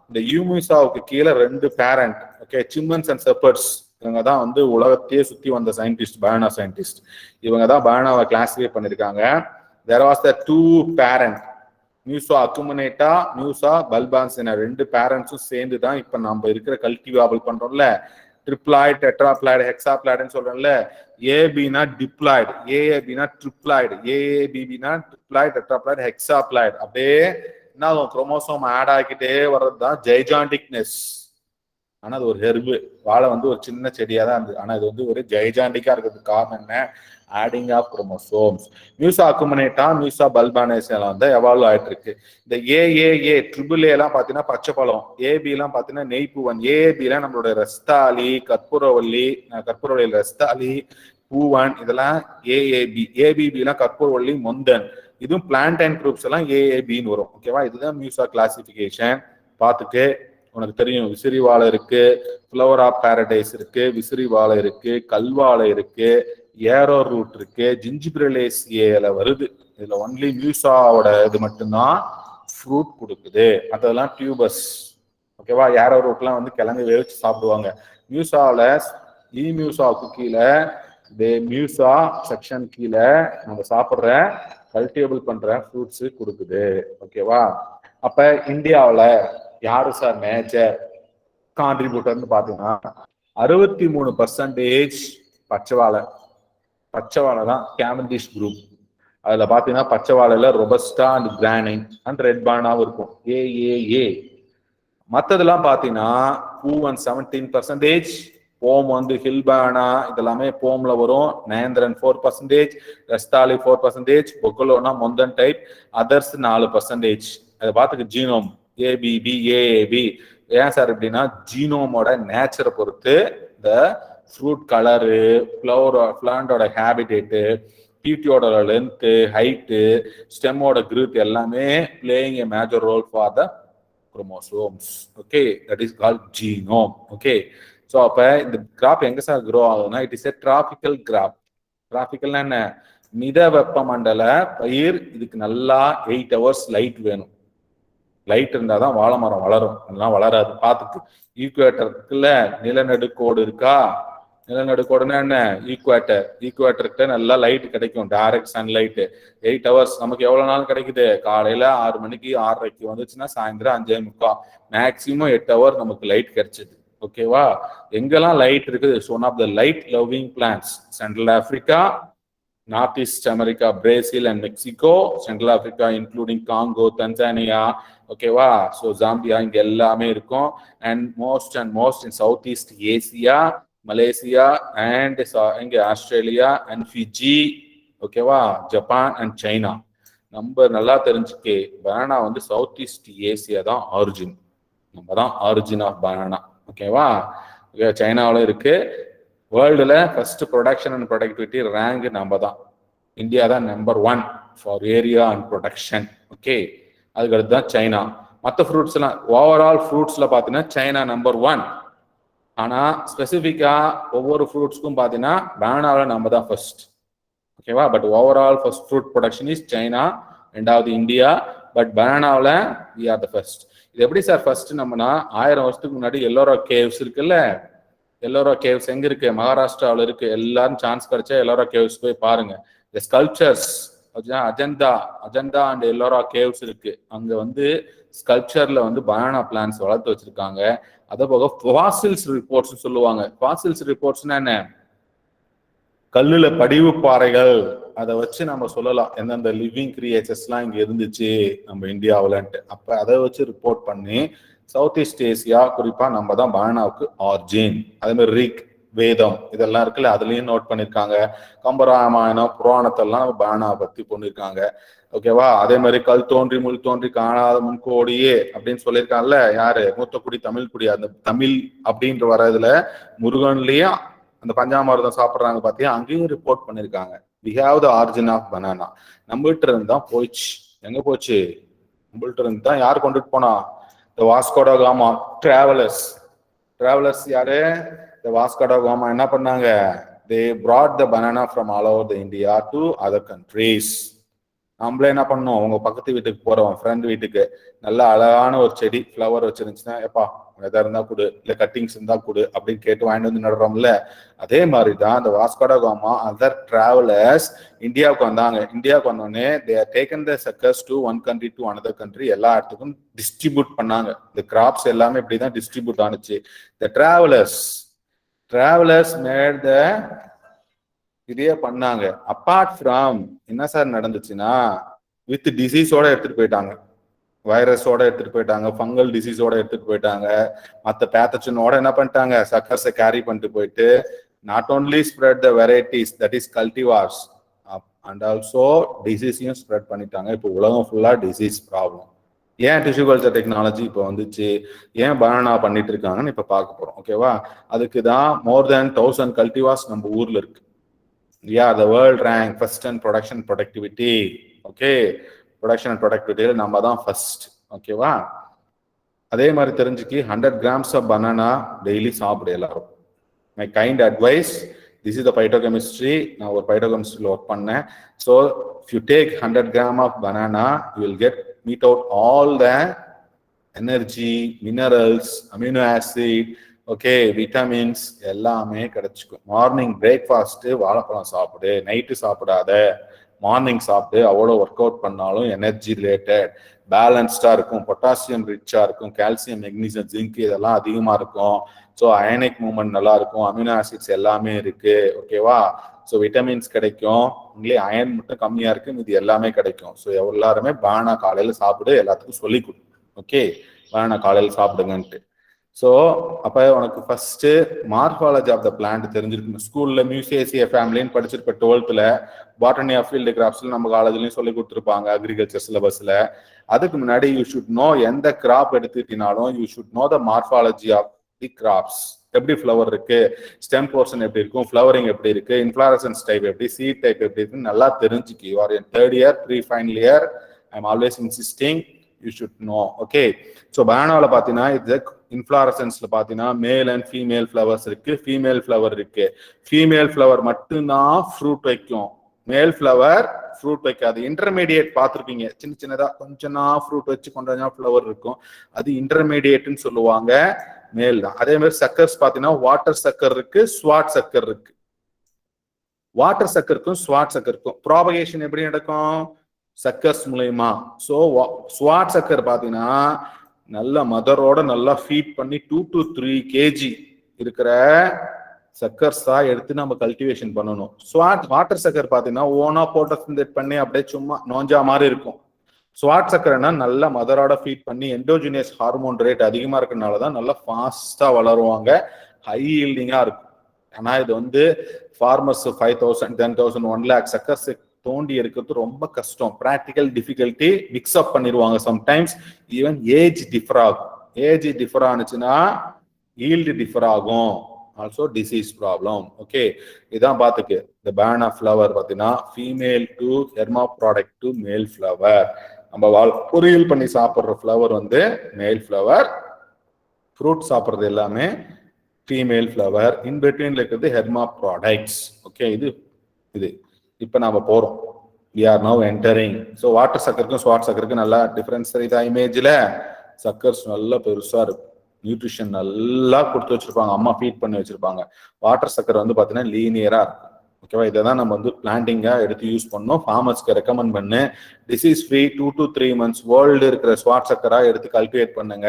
இந்த யூமியூசாவுக்கு கீழே 2 parent, okay, Simmons and shepherds. இவங்க தான் வந்து உலகத்தையே சுத்தி வந்த சயின்டிஸ்ட், பனானா சயின்டிஸ்ட். இவங்க தான் பனானாவை கிளாசிஃபை பண்ணிருக்காங்க. There was the 2 parent, Musa அக்குமுனேட்டா, Musa balbisiana என 2 பேரண்ட்ஸும் சேர்ந்து தான் இப்ப நம்ம இருக்கிற கல்டிவேபிள் பண்றோம்ல, ட்ரிப்ளாய்டு, டெட்ராப்ளாய்டு, ஹெக்ஸாப்ளாய்டுன்னு சொல்றோம்ல. ஏபினா டிப்ளாய்டு, ஏஏபினா ட்ரிப்ளாய்டு, ஏஏபிபினா ட்ரிப்ளாய்டு, டெட்ராப்ளாய்டு, ஹெக்ஸாப்ளாய்டு. அப்படியே என்ன குரோமோசோம் ஆட் ஆகிட்டே வர்றது தான் ஜைஜாண்டிக்னஸ். ஆனா அது ஒரு ஹெர்பு, வாழை வந்து ஒரு சின்ன செடியா தான் இருந்தது. ஆனா இது வந்து ஒரு ஜைஜாண்டிக்கா இருக்கிறதுக்கு காரணம் என்ன? Adding of chromosomes. Musa அக்குமுனேட்டா, Musa balbisiana எல்லாம் வந்து எவால்வ் ஆயிட்டு இருக்கு. இந்த ஏஏஏ ட்ரிபிள் ஏ எல்லாம் பாத்தீங்கன்னா பச்சை பழம், ஏபி எல்லாம் பாத்தீங்கன்னா நெய்ப்பூவன், ஏபி எல்லாம் நம்மளோட ரஸ்தாலி, கற்பூரவல்லி, கற்பூரவல்லியில் ரஸ்தாலி, பூவன், இதெல்லாம் ஏஏபி. ஏபிபி எல்லாம் கற்பூரவல்லி, மொந்தன். இதுவும் பிளான்டைன் குரூப்ஸ் எல்லாம் ஏஏபின்னு வரும். ஓகேவா? இதுதான் மியூசா கிளாசிபிகேஷன். பார்த்துட்டு உனக்கு தெரியும், விசிறி வாழை இருக்கு, ஃப்ளவர் ஆஃப் பாரடைஸ் இருக்கு, விசிறி வாழை இருக்கு, கல்வாழை இருக்கு, ஏரோ ரூட் இருக்கு, ஜிஞ்சிபிரலேசியில வருது. இதுல ஒன்லி மியூசாவோட இது மட்டும்தான் ஃப்ரூட் கொடுக்குது, அதெல்லாம் டியூபஸ். ஓகேவா? ஏரோ ரூட்லாம் வந்து கிழங்கு வேவிச்சு சாப்பிடுவாங்க. மியூசாவில் மியூசாவுக்கு கீழே மியூசா செக்ஷன் கீழே நம்ம சாப்பிட்ற கல்டிவேபிள் பண்ற ஃப்ரூட்ஸ் கொடுக்குது. ஓகேவா? அப்ப இந்தியாவில் யாரு சார் மேஜர் கான்ட்ரிபியூட்டர்னு பாத்தீங்கன்னா 63% பச்சைவாழை. பச்சைவாழை தான் கேவண்டிஷ் குரூப். அதுல பாத்தீங்கன்னா பச்சைவாழையில ரொபஸ்டா அண்ட் கிரானைன் அண்ட் ரெட் பானாவும் இருக்கும், ஏஏஏ. மற்றதெல்லாம் பாத்தீங்கன்னா பூவன் 17%, போம் வந்து ஹில்பானா இதெல்லாமே போம்ல வரும், நேந்திரன் 4%, ரஸ்தாலி 4%, பொக்கலோனா மொந்தன் டைப், அதர்ஸ் 4%. அதை பார்த்துக்க ஜீனோம் ஏபிபி, ஏஏபி. ஏன் சார் அப்படின்னா ஜீனோமோட நேச்சரை பொறுத்து இந்த ஃப்ரூட் கலரு, பிளான்டோட ஹேபிடேட்டு, பியூட்டியோட லென்த்து, ஹைட்டு, ஸ்டெம்மோட growth எல்லாமே playing a major role for the chromosomes. Okay, that is called genome. Okay, so அப்போ இந்த கிராப் எங்க சார் க்ரோ ஆகுதுன்னா it is a tropical crop. டிராபிக்கல்னா என்ன? மித வெப்பமண்டல பயிர். இதுக்கு நல்லா 8 hours லைட் வேணும். லைட் இருந்தால் தான் வாழை மரம் வளரும், அதெல்லாம் வளராது. பார்த்துக்கு ஈக்குவேட்டர் இருக்குல்ல, நிலநடுக்கோடு இருக்கா? நிலநடுக்கோடுன்னா என்ன? ஈக்குவேட்டர். ஈக்குவேட்டர்கிட்ட நல்லா லைட் கிடைக்கும், டைரக்ட் சன்லைட்டு. 8 hours நமக்கு எவ்வளோ நாள் கிடைக்குது? காலையில் 6 மணிக்கு 6:30 வந்துச்சுன்னா சாயந்தரம் 5:45, மேக்சிமம் 8 hours நமக்கு லைட் கிடைச்சிது. ஓகேவா? எங்கெல்லாம் லைட் இருக்குது? One of the light loving plants central Africa, north east America, Brazil and Mexico, central Africa including Congo, Tanzania, ஓகேவா? ஸோ ஜாம்பியா, இங்க எல்லாமே இருக்கும். And most in south east Asia, Malaysia and இங்க Australia and Fiji, ஓகேவா? Japan and China. நம்ம நல்லா தெரிஞ்சுக்கே, banana வந்து சவுத் ஈஸ்ட் ஏசியா தான் ஆரிஜின். நம்ம தான் ஆரிஜின் ஆஃப் பனானா. ஓகேவா? சைனாவில் இருக்கு. வேர்ல்டுல first production and productivity rank நம்ம தான். இந்தியா தான் number 1 for area and production. Okay, அதுக்கடுத்து தான் சைனா. மற்ற ஃப்ரூட்ஸ் எல்லாம் ஓவரால் ஃப்ரூட்ஸ்ல பார்த்தீங்கன்னா சைனா நம்பர் 1. ஆனால் ஸ்பெசிஃபிக்கா ஒவ்வொரு ஃப்ரூட்ஸ்க்கும் பார்த்தீங்கன்னா பனானாவில் நம்ம தான் ஃபர்ஸ்ட். ஓகேவா? But overall first fruit production is China, ரெண்டாவது இந்தியா, பட் பனானாவில் வி ஆர் த ஃபர்ஸ்ட். இது எப்படி சார் ஃபர்ஸ்ட்? நம்மனா 1000 வருஷத்துக்கு முன்னாடி எல்லோரா கேவ்ஸ் இருக்குல்ல, எல்லோரா கேவ்ஸ் எங்க இருக்கு? மகாராஷ்டிராவில் இருக்கு. எல்லாரும் சான்ஸ் கிடைச்சா எல்லோரா கேவ்ஸ் போய் பாருங்க. இந்த sculptures Ajanta Ajanta and Ellora caves இருக்கு. அங்க வந்து ஸ்கல்ப்சர்ல வந்து பனானா பிளான்ஸ் வளர்த்து வச்சிருக்காங்க. அதே போக ஃபாசில்ஸ் ரிப்போர்ட்ஸ் சொல்லுவாங்க. ஃபாசில்ஸ் ரிப்போர்ட்ஸ்னா என்ன? கல்லுல படிவு பாறைகள், அதை வச்சு நம்ம சொல்லலாம் எந்தெந்த லிவிங் கிரியேச்சர்ஸ்லாம் இங்க இருந்துச்சு நம்ம இந்தியாவிலன்ட்டு. அப்ப அதை வச்சு ரிப்போர்ட் பண்ணி சவுத் ஈஸ்ட் ஏசியா, குறிப்பா நம்ம தான் பனானாவுக்கு ஆர்ஜின். அதே மாதிரி ரிக், வேதம் இதெல்லாம் இருக்குல்ல, அதுலயும் நோட் பண்ணிருக்காங்க. கம்பராமாயணம், புராணத்தெல்லாம் நம்ம பனானாவை பத்தி பண்ணிருக்காங்க. ஓகேவா? அதே மாதிரி கல் தோன்றி முள் தோன்றி காணாத முன்கோடியே அப்படின்னு சொல்லியிருக்காங்கல்ல, யாரு? மூத்தக்குடி தமிழ் குடி. அந்த தமிழ் அப்படின்ற வரதுல முருகன்லயே அந்த பஞ்சாமிர்தம் சாப்பிட்றாங்க பாத்தியா, அங்கேயும் ரிப்போர்ட் பண்ணிருக்காங்க. We have the origin of banana. நம்மகிட்ட இருந்து தான் போயிடுச்சு. எங்க போச்சு? நம்மள்ட்ட இருந்து தான் யார் கொண்டுட்டு போனா? த வாஸ்கோட காமா டிராவலர்ஸ். டிராவலர்ஸ் யாரு? த வாஸ்கோட காமா என்ன பண்ணாங்க? தே brought the banana from all over the India to other countries. நம்மளே என்ன பண்ணோம்? உங்க பக்கத்து வீட்டுக்கு போறோம், ஃப்ரெண்ட் வீட்டுக்கு, நல்ல அழகான ஒரு செடி ஃப்ளவர் வச்சிருந்துச்சுன்னா, எப்பா எதா இருந்தா கொடு, இல்ல கட்டிங்ஸ் இருந்தா கொடு அப்படின்னு கேட்டு வாங்கிட்டு வந்து நடுறோம்ல. அதே மாதிரிதான் அந்த வாஸ்கோட காமா அதர் டிராவலர்ஸ் இந்தியாவுக்கு வந்தாங்க. இந்தியாவுக்கு வந்தோடனே they are taken the suckers to one country to another country. எல்லா இடத்துக்கும் டிஸ்ட்ரிபியூட் பண்ணாங்க. இந்த கிராப்ஸ் எல்லாமே இப்படிதான் டிஸ்ட்ரிபியூட் ஆனிச்சு. த டிராவலர்ஸ் மேட் த இதே பண்ணாங்க. அப்பார்ட் ஃப்ரம் என்ன சார் நடந்துச்சுன்னா, வித் டிசீஸோட எடுத்துட்டு போயிட்டாங்க, வைரஸோட எடுத்துட்டு போயிட்டாங்க, ஃபங்கல் டிசீஸோட எடுத்துட்டு போயிட்டாங்க, மற்ற பேத்தஜனோட என்ன பண்ணிட்டாங்க, சக்கர்ஸை கேரி பண்ணிட்டு போயிட்டு not only spread the varieties, that is cultivars, and also டிசீஸையும் ஸ்ப்ரெட் பண்ணிட்டாங்க. இப்போ உலகம் ஃபுல்லா டிசீஸ் ப்ராப்ளம். ஏன் டிஷ்யூ கல்ச்சர் டெக்னாலஜி இப்போ வந்துச்சு, ஏன் பனானா பண்ணிட்டு இருக்காங்கன்னு இப்போ பார்க்க போறோம். ஓகேவா? அதுக்கு தான் மோர் தேன் 1000 கல்டிவார்ஸ் நம்ம ஊர்ல இருக்கு. Yeah, the world rank first in production productivity. Okay, production and productivity நம்ம தான் ஃபர்ஸ்ட். ஓகேவா? அதே மாதிரி தெரிஞ்சுக்கி 100 grams of banana டெய்லி சாப்பிடு எல்லாரும். My kind advice, this is the phytochemistry. நான் ஒரு பைட்டோகெமிஸ்ட்ரியில் ஒர்க் பண்ணேன். So if you take 100 grams of banana, you will get meet out all the energy, minerals, amino acid, okay, vitamins எல்லாமே கிடைச்சிக்கும். Morning breakfast வாழைப்பழம் சாப்பிடு, night சாப்பிடாத, morning சாப்பிட்டு. அவ்வளோ ஒர்க் அவுட் பண்ணாலும் எனர்ஜி ரிலேட்டட் பேலன்ஸ்டா இருக்கும், பொட்டாசியம் ரிச்சா இருக்கும், கால்சியம், மெக்னீசியம், ஜிங்க் இதெல்லாம் அதிகமா இருக்கும். ஸோ அயனிக் மூவ்மெண்ட் நல்லா இருக்கும், அமினோ ஆசிட்ஸ் எல்லாமே இருக்கு. ஓகேவா? ஸோ விட்டமின்ஸ் கிடைக்கும். இங்கே அயன் மட்டும் கம்மியா இருக்கு, இது எல்லாமே கிடைக்கும். ஸோ எல்லாருமே பனானா காலையில சாப்பிடு, எல்லாத்துக்கும் சொல்லி கொடு. ஓகே, பனானா காலையில் சாப்பிடுங்கன்ட்டு. ஸோ அப்போ உனக்கு first morphology of the plant தெரிஞ்சிருக்கணும். ஸ்கூல்ல மியூசியேசிய ஃபேமிலின்னு படிச்சிருப்ப 12th பாட்டனி ஆஃப் ஃபீல்டு கிராப்ஸ்ல நம்ம காலேஜ்லயும் சொல்லி கொடுத்துருப்பாங்க அக்ரிகல்ச்சர் சிலபஸ்ல. அதுக்கு முன்னாடி யூ ஷுட் நோ, எந்த கிராப் எடுத்துக்கிட்டீங்கனாலும் you should know the morphology of the crops. எப்படி ஃப்ளவர் இருக்கு, ஸ்டெம் போர்ஷன் எப்படி இருக்கும், ஃப்ளவரிங் எப்படி இருக்கு, இன்ஃப்ளாரசன்ஸ் டைப் எப்படி, சீட் டைப் எப்படி இருக்குன்னு நல்லா தெரிஞ்சுக்கி. You are in third year, prefinal year, I am always insisting you should know. Okay, so பனானாவில் பார்த்தீங்கன்னா இது இன்ஃப்ளாரசன்ஸ்ல பார்த்தீங்கன்னா மேல் அண்ட் ஃபீமேல் ஃப்ளவர்ஸ் இருக்கு. ஃபீமேல் ஃப்ளவர் இருக்கு. ஃபீமேல் ஃப்ளவர் மட்டும்தான் ஃப்ரூட் வைக்கும், மேல் ஃப்ளவர் ஃப்ரூட் வைக்காது. இன்டர்மீடியேட் பார்த்துருப்பீங்க, சின்ன சின்னதா கொஞ்சம் ஃப்ரூட் வச்சு கொஞ்சம் ஃப்ளவர் இருக்கும், அது இன்டர்மீடியேட்னு சொல்லுவாங்க, மேல் தான். அதே மாதிரி சக்கர்ஸ் பார்த்தீங்கன்னா வாட்டர் சக்கர் இருக்கு, ஸ்வாட் சக்கர் இருக்கு. வாட்டர் சக்கருக்கும் ஸ்வாட் சக்கருக்கும் ப்ராபகேஷன் எப்படி நடக்கும்? சக்கர்ஸ் மூலயமா. ஸோ ஸ்வாட் சக்கர் பார்த்தீங்கன்னா நல்ல மதரோட நல்லா ஃபீட் பண்ணி 2 to 3 kg இருக்கிற சக்கர்ஸா எடுத்து நம்ம கல்டிவேஷன் பண்ணணும். ஸ்வாட் வாட்டர் சக்கர் பார்த்தீங்கன்னா ஓனா போட்டோசிந்தேட் பண்ணி அப்படியே சும்மா நோஞ்சா மாதிரி இருக்கும். ஸ்வாட் சக்கரைனா நல்லா மதரோட ஃபீட் பண்ணி எண்டோஜினியஸ் ஹார்மோன் ரேட் அதிகமா இருக்கிறதுனால தான் நல்லா ஃபாஸ்டா வளருவாங்க, ஹை ஈல்டிங்கா இருக்கும். ஆனா இது வந்து ஃபார்மர்ஸ் 5,000, 10,000, 1 lakh சக்கர்ஸ் தோண்டி எடுக்கிறது ரொம்ப கஷ்டம். ப்ராக்டிக்கல் டிஃபிகல்ட்டி, மிக்ஸ்அப் பண்ணிடுவாங்க. சம்டைம்ஸ் ஈவன் ஏஜ் டிஃபர் ஆகும். ஏஜ் டிஃபர் ஆனிச்சுன்னா ஈல்டு டிஃபர் ஆகும், ஆல்சோ டிசீஸ் ப்ராப்ளம். ஓகே, இதான் பார்த்துக்கு. இந்த பேனா ஃப்ளவர் பார்த்தீங்கன்னா female to hermaphrodite to male flower. நம்ம பொரியல் பண்ணி சாப்பிட்ற ஃப்ளவர் வந்து மேல் ஃப்ளவர், ஃப்ரூட் சாப்பிட்றது எல்லாமே ஃபீமேல் ஃப்ளவர், இன் பிட்வீன்ல இருக்கிறது ஹெர்மாப்ராடக்ட்ஸ். ஓகே, இது இப்போ நாம போறோம். we are now entering. So water சக்கருக்கும் ஸ்வாட் சக்கருக்கும் நல்லா டிஃபரன்ஸ் தெரியுதா? இமேஜ்ல சக்கர்ஸ் நல்லா பெருசா இருக்கும், நியூட்ரிஷன் நல்லா கொடுத்து வச்சிருப்பாங்க, அம்மா ஃபீட் பண்ணி வச்சிருப்பாங்க. வாட்டர் சக்கர் வந்து பாத்தீங்கன்னா லீனியரா இருக்கும். ஓகேவா? இதை தான் நம்ம வந்து பிளான்டிங்காக எடுத்து யூஸ் பண்ணோம். ஃபார்மர்ஸ்க்கு ரெக்கமெண்ட் பண்ணு. Disease free 2 to 3 months world இருக்கிற ஸ்வாட் சக்கராக எடுத்து கல்டிவேட் பண்ணுங்க.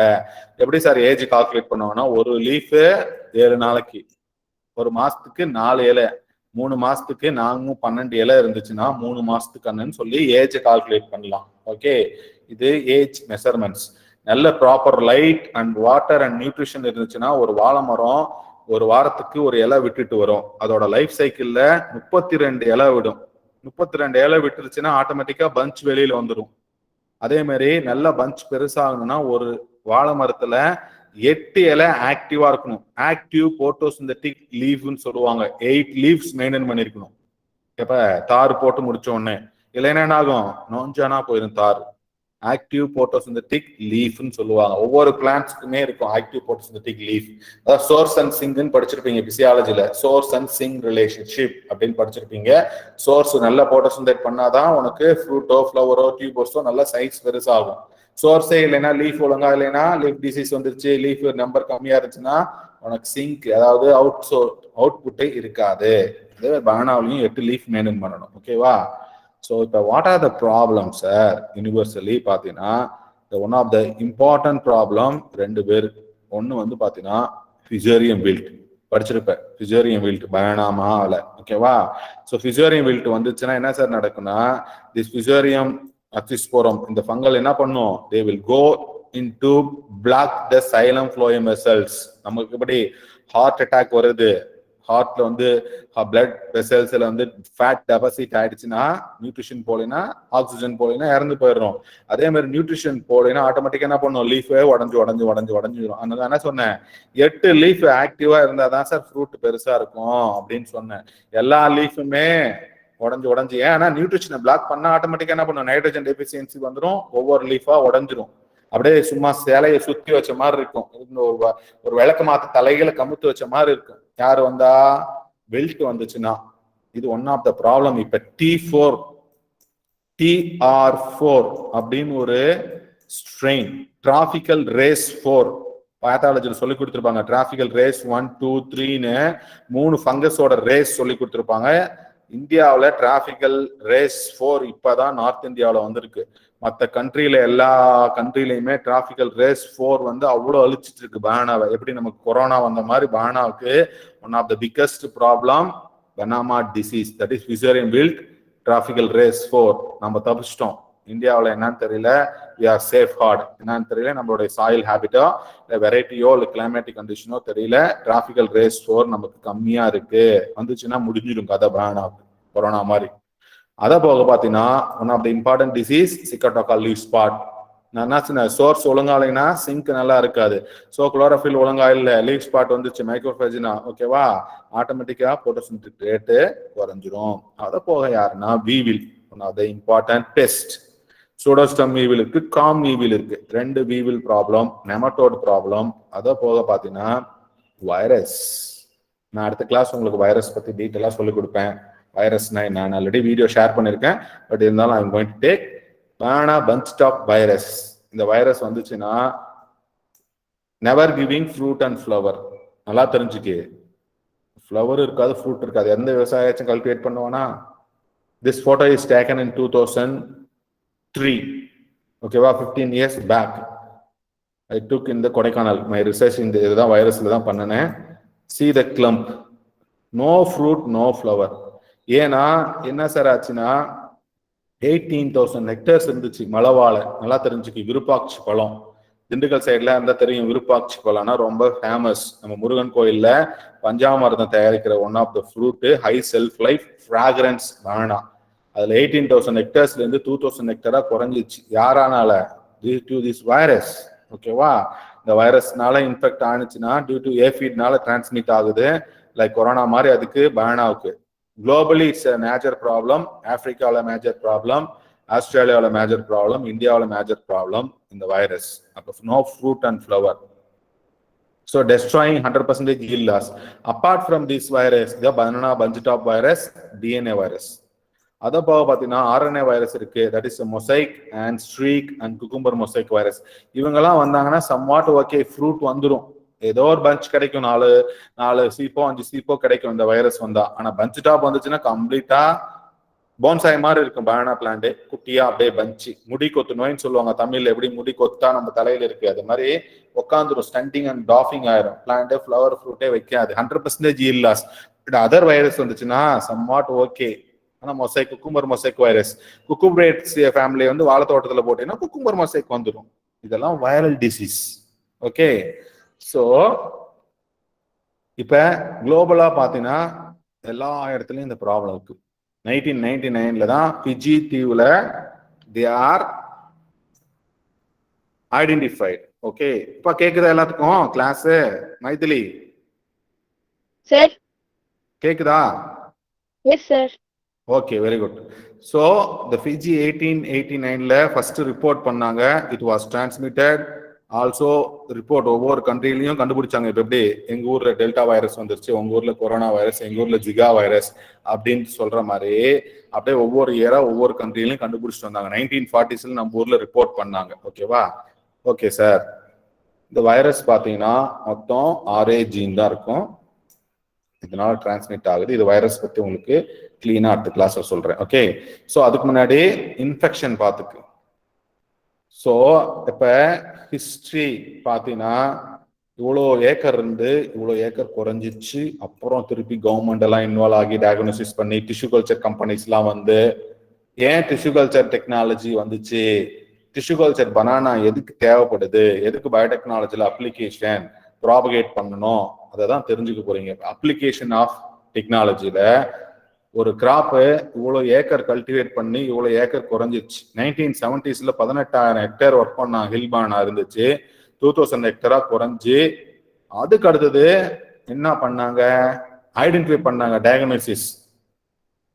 எப்படி சார் ஏஜ் கால்குலேட் பண்ணுவோம்னா, ஒரு லீஃபு 7 நாளைக்கு, ஒரு மாசத்துக்கு 4 இலை, 3 மாசத்துக்கு 12 இலை இருந்துச்சுன்னா 3 மாசத்துக்கு அண்ணன்னு சொல்லி ஏஜ் கால்குலேட் பண்ணலாம். ஓகே, இது ஏஜ் மெஷர்மெண்ட்ஸ். நல்ல proper light and water and nutrition இருந்துச்சுன்னா ஒரு வாழை மரம் ஒரு வாரத்துக்கு ஒரு இலை விட்டுட்டு வரும். அதோட லைஃப் சைக்கிள்ல 32 இலை விடும். 32 இலை விட்டுருச்சுன்னா ஆட்டோமேட்டிக்கா பஞ்ச் வெளியில வந்துடும். அதே மாதிரி நல்ல பஞ்ச் பெருசாகணும்னா ஒரு வாழை மரத்துல 8 இலை ஆக்டிவா இருக்கணும். ஆக்டிவ் போட்டோசிந்தட்டிக் லீஃப்னு சொல்லுவாங்க. 8 லீவ்ஸ் மெயின்டைன் பண்ணிருக்கணும். இப்ப தார் போட்டு முடிச்ச உடனே இல்லைன்னா என்ன ஆகும், நோஞ்சானா போயிடும் தார். ஆக்டிவ் போட்டோசிந்தட்டிக் லீஃப்னு சொல்லுவாங்க. ஒவ்வொரு பிளான்ட்ஸ்க்குமே இருக்கும் ஆக்டிவ் போட்டோசிந்தட்டிக் லீஃப். அதாவது சோர்ஸ் அண்ட் சிங்க்னு படிச்சிருப்பீங்க பிசியாலஜில. சோர்ஸ் அண்ட் சிங் ரிலேஷன்ஷிப் அப்படின்னு படிச்சிருப்பீங்க. சோர்ஸ் நல்ல போட்டோசிந்தேட் பண்ணாதான் உனக்கு ஃப்ரூட்டோ ஃப்ளவரோ டியூபர்ஸோ நல்ல சைஸ் பெருசாகும். சோர்ஸே இல்லைன்னா, லீஃப் ஒழுங்கா இல்லைன்னா, லீஃப் டிசீஸ் வந்துருச்சு, லீஃப் நம்பர் கம்மியா இருந்துச்சுன்னா உனக்கு சிங்க் அதாவது அவுட்புட்டே இருக்காது. அதே பனானாவிலையும் 8 லீஃப் மெயின்டைன் பண்ணணும். ஓகேவா? ஸோ இப்போ what are the problem sir? Universally பார்த்தீங்கன்னா one of the important problem 2 பேர். ஒன்று வந்து பார்த்தீங்கன்னா ஃபிசேரியம் வில்ட். படிச்சிருப்பேன் ஃபிசேரியம் வில்ட் பனானாமாவில். ஓகேவா? ஸோ ஃபிசேரியம் வில்ட் வந்துச்சுன்னா என்ன சார் நடக்குன்னா, திஸ் ஃபிசேரியம் அக்சிஸ்போரம் இந்த ஃபங்கல் என்ன பண்ணும், they will go into block the xylem phloem vessels. நமக்கு எப்படி ஹார்ட் அட்டாக் வருது, ஹார்ட்ல வந்து பிளட் வெசல்ஸ்ல வந்து ஃபேட் டெபாசிட் ஆயிடுச்சுன்னா, நியூட்ரிஷன் போலைன்னா, ஆக்சிஜன் போலைன்னா இறந்து போயிடுறோம். அதே மாதிரி நியூட்ரிஷன் போலைன்னா ஆட்டோமேட்டிக்கா என்ன பண்ணும், லீஃபே உடஞ்சிடும். அதனால என்ன சொன்னேன், 8 லீஃப் ஆக்டிவா இருந்தாதான் சார் ஃப்ரூட் பெருசா இருக்கும் அப்படின்னு சொன்னேன். எல்லா லீஃபுமே உடஞ்சு ஏன்னா நியூட்ரிஷனை பிளாக் பண்ணா ஆட்டோமேட்டிக்கா என்ன பண்ணும், நைட்ரஜன் டெபிசியன்சி வந்துடும், ஒவ்வொரு லீஃபா உடஞ்சிரும். அப்படியே சும்மா சேலையை சுத்தி வச்ச மாதிரி இருக்கும். ஒரு விளக்கு மாத்த தலைகளை கமுத்து வச்ச மாதிரி இருக்கும். யார் வந்தா, வெல்ட் வந்துச்சுன்னா. இது ஒன் ஆஃப் த ப்ராப்ளம். இப்ப TR4 அப்படின்னு ஒரு ஸ்ட்ரெயின், டிராபிக்கல் ரேஸ் 4 பேத்தாலஜியில் சொல்லி கொடுத்துருப்பாங்க. டிராபிக்கல் ரேஸ் 1, 2, 3ன்னு 3 ஃபங்கஸோட ரேஸ் சொல்லி கொடுத்துருப்பாங்க. இந்தியாவில் டிராபிக்கல் ரேஸ் 4 இப்பதான் நார்த் இந்தியாவில் வந்திருக்கு. மற்ற கண்ட்ரியில எல்லா கண்ட்ரிலையுமே டிராபிக்கல் ரேஸ் 4 வந்து அவ்வளோ அழிச்சிட்டு இருக்கு பனானாவை. எப்படி நமக்கு கொரோனா வந்த மாதிரி பனானாவுக்கு one of the biggest problem banana disease, that is fusarium wilt, tropical race 4. நம்ம தப்பிச்சிட்டோம். இந்தியாவில் என்னன்னு தெரியல, வி ஆர் சேஃப் ஹார்ட். என்னன்னு தெரியல, நம்மளுடைய சாயில் ஹேபிட்டோ இல்லை வெரைட்டியோ இல்லை கிளைமேட்டிக் கண்டிஷனோ தெரியல. டிராபிக்கல் ரேஸ் 4 நமக்கு கம்மியா இருக்கு. வந்துச்சுன்னா முடிஞ்சிடும் கதை பனானாவுக்கு, கொரோனா மாதிரி. அதை போக பார்த்தீங்கன்னா one of the important disease Sigatoka leaf spot. நான் என்ன சொன்னேன், சோர்ஸ் ஒழுங்கா இல்லைன்னா சிங்க் நல்லா இருக்காது. ஸோ குளோரோஃபில் ஒழுங்கா இல்லை, லீவ் ஸ்பாட் வந்துச்சு, மைக்ரோஃபேஜினா, ஓகேவா, ஆட்டோமேட்டிக்கா போட்டோசிந்தட்டிக் ரேட்டு குறைஞ்சிரும். அதை போக யாருன்னா weevil, one of the important pest. Pseudostem weevil இருக்கு, காம் வீவில் இருக்கு. 2 வீவில் ப்ராப்ளம், நெமட்டோட் ப்ராப்ளம். அதை போக பார்த்தீங்கன்னா வைரஸ். நான் அடுத்த கிளாஸ் உங்களுக்கு வைரஸ் பத்தி டீட்டெயிலாக சொல்லிக் கொடுப்பேன். வைரஸ்னா நான் ஆல்ரெடி வீடியோ ஷேர் பண்ணியிருக்கேன். பட் இருந்தாலும் I am going to take banana bunch top virus. இந்த வைரஸ் வந்துச்சுன்னா never giving fruit and flower. நல்லா தெரிஞ்சுக்கு, ஃப்ளவர் இருக்காது, ஃப்ரூட் இருக்காது. எந்த விவசாயாச்சும் கல்டிவேட் பண்ணுவானா? This photo is taken in 2003. ஓகேவா, 15 years பேக். ஐ டுக் இந்த கொடைக்கானல். மை ரிசர்ச் இந்த இதுதான் வைரஸ்ல தான் பண்ணினேன். See the clump, no fruit, no flower. ஏன்னா என்ன சார் ஆச்சுன்னா 18,000 ஹெக்டேர்ஸ் இருந்துச்சு மலைவாழை. நல்லா தெரிஞ்சுக்கு, விருப்பாட்சி பழம். திண்டுக்கல் சைட்ல இருந்தா தெரியும், விருப்பாட்சி பழம்னா ரொம்ப ஃபேமஸ். நம்ம முருகன் கோயில்ல பஞ்சாமிர்தம் தயாரிக்கிற one of the fruit, high self life fragrance banana. அதுல 18,000 ஹெக்டேர்ஸ்ல இருந்து 2,000 ஹெக்டரா குறைஞ்சிச்சு. யாரானால? Due to this virus. ஓகேவா? இந்த வைரஸ்னால இன்ஃபெக்ட் ஆனிச்சுன்னா டியூ டு ஏஃபீட்னால டிரான்ஸ்மிட் ஆகுது. லைக் கொரோனா மாதிரி அதுக்கு பனானாவுக்கு. Globally it's a major problem. ஆப்பிரிக்காவில் மேஜர் ப்ராப்ளம், ஆஸ்திரேலியாவில் மேஜர் ப்ராப்ளம், இந்தியாவில் மேஜர் ப்ராப்ளம் இந்த வைரஸ். அப்போ no fruit and flower. So destroying 100% yield loss. Apart from this virus, the banana bunch top virus, DNA virus. அதை போக பார்த்தீங்கன்னா RNA virus இருக்கு, that is mosaic and streak and cucumber mosaic virus. இவங்கெல்லாம் வந்தாங்கன்னா somewhat okay, fruit வந்துடும். ஏதோ ஒரு punch கிடைக்கும், 4 சீப்போ 5 சீப்போ கிடைக்கும் இந்த வைரஸ் வந்தா. ஆனா பஞ்ச் டாப் வந்துச்சுன்னா கம்ப்ளீட்டா போன்சாய் மாதிரி இருக்கும் பனானா பிளான்ட், குட்டியா அப்படியே பஞ்சு. முடி கொத்து நோயின்னு சொல்லுவாங்க தமிழ்ல, எப்படி முடி கொத்தா நம்ம தலையில இருக்கு அது மாதிரி உட்காந்துரும், ஸ்டண்டிங் அண்ட் டாஃபிங் ஆயிரும் பிளான்ட், ஃபிளவர் ஃப்ரூட்டே வைக்காது. 100% ஈல்ட் லாஸ். அதர் வைரஸ் வந்துச்சுன்னா சம்வாட் ஓகே. ஆனா mosaic, cucumber mosaic virus, cucurbits family வந்து வாழை தோட்டத்துல போட்டீங்கன்னா குக்கும்பர் மொசைக் வந்துடும். இதெல்லாம் வைரல் டிசீஸ். ஓகே, ஸோ இப்ப குளோபலா பாத்தீங்கன்னா எல்லா இடத்துலயும் இந்த ப்ராப்ளம் இருக்கு. 1999 தான் பிஜி தீவுல they are identified. ஓகே, இப்ப கேக்குதா எல்லாத்துக்கும் கிளாஸ்? மைதிலி சார் கேக்குதா? Yes sir. Okay, very good. So the Fiji 1889ல ஃபர்ஸ்ட் ரிப்போர்ட் பண்ணாங்க. It was transmitted. Also report ஒவ்வொரு கண்ட்ரிலையும் கண்டுபிடிச்சாங்க. இப்போ எப்படி எங்க ஊர்ல டெல்டா வைரஸ் வந்துருச்சு, உங்க ஊர்ல கொரோனா வைரஸ், எங்க ஊர்ல ஜிகா வைரஸ் அப்படின்னு சொல்ற மாதிரி அப்படியே ஒவ்வொரு இயரா ஒவ்வொரு கண்ட்ரிலையும் கண்டுபிடிச்சிட்டு வந்தாங்க. 1940s நம்ம ஊர்ல ரிப்போர்ட் பண்ணாங்க. ஓகேவா? ஓகே சார், இந்த வைரஸ் பாத்தீங்கன்னா மொத்தம் 6 ஜீன் தான் இருக்கும், இதனால டிரான்ஸ்மிட் ஆகுது. இது வைரஸ் பத்தி உங்களுக்கு கிளீனா அடுத்த கிளாஸ்ல சொல்றேன். ஓகே, ஸோ அதுக்கு முன்னாடி இன்ஃபெக்ஷன் பார்த்துக்கு. ஸோ இப்ப ஹிஸ்டரி பார்த்தீங்கன்னா இவ்வளோ ஏக்கர் இருந்து இவ்வளோ ஏக்கர் குறைஞ்சிச்சு. அப்புறம் திருப்பி கவர்மெண்ட் எல்லாம் இன்வால்வ் ஆகி டயக்னோசிஸ் பண்ணி டிஷ்யூ கல்ச்சர் கம்பெனிஸ்லாம் வந்து, ஏன் டிஷ்யூ கல்ச்சர் டெக்னாலஜி வந்துச்சு, டிஷ்யூ கல்ச்சர் பனானா எதுக்கு தேவைப்படுது, எதுக்கு பயோடெக்னாலஜில அப்ளிகேஷன் ப்ராபகேட் பண்ணணும், அதை தான் தெரிஞ்சுக்க போறீங்க. அப்ளிகேஷன் ஆஃப் டெக்னாலஜியில ஒரு கிராப்பு இவ்வளோ ஏக்கர் கல்டிவேட் பண்ணி இவ்வளோ ஏக்கர் குறைஞ்சிச்சு. 1970s 18,000 ஹெக்டேர் ஒர்க் பண்ண ஹில்பானா இருந்துச்சு, 2000 ஹெக்டரா குறைஞ்சி. அதுக்கு அடுத்தது என்ன பண்ணாங்க, ஐடென்டிஃபை பண்ணாங்க, டயக்னோசிஸ்.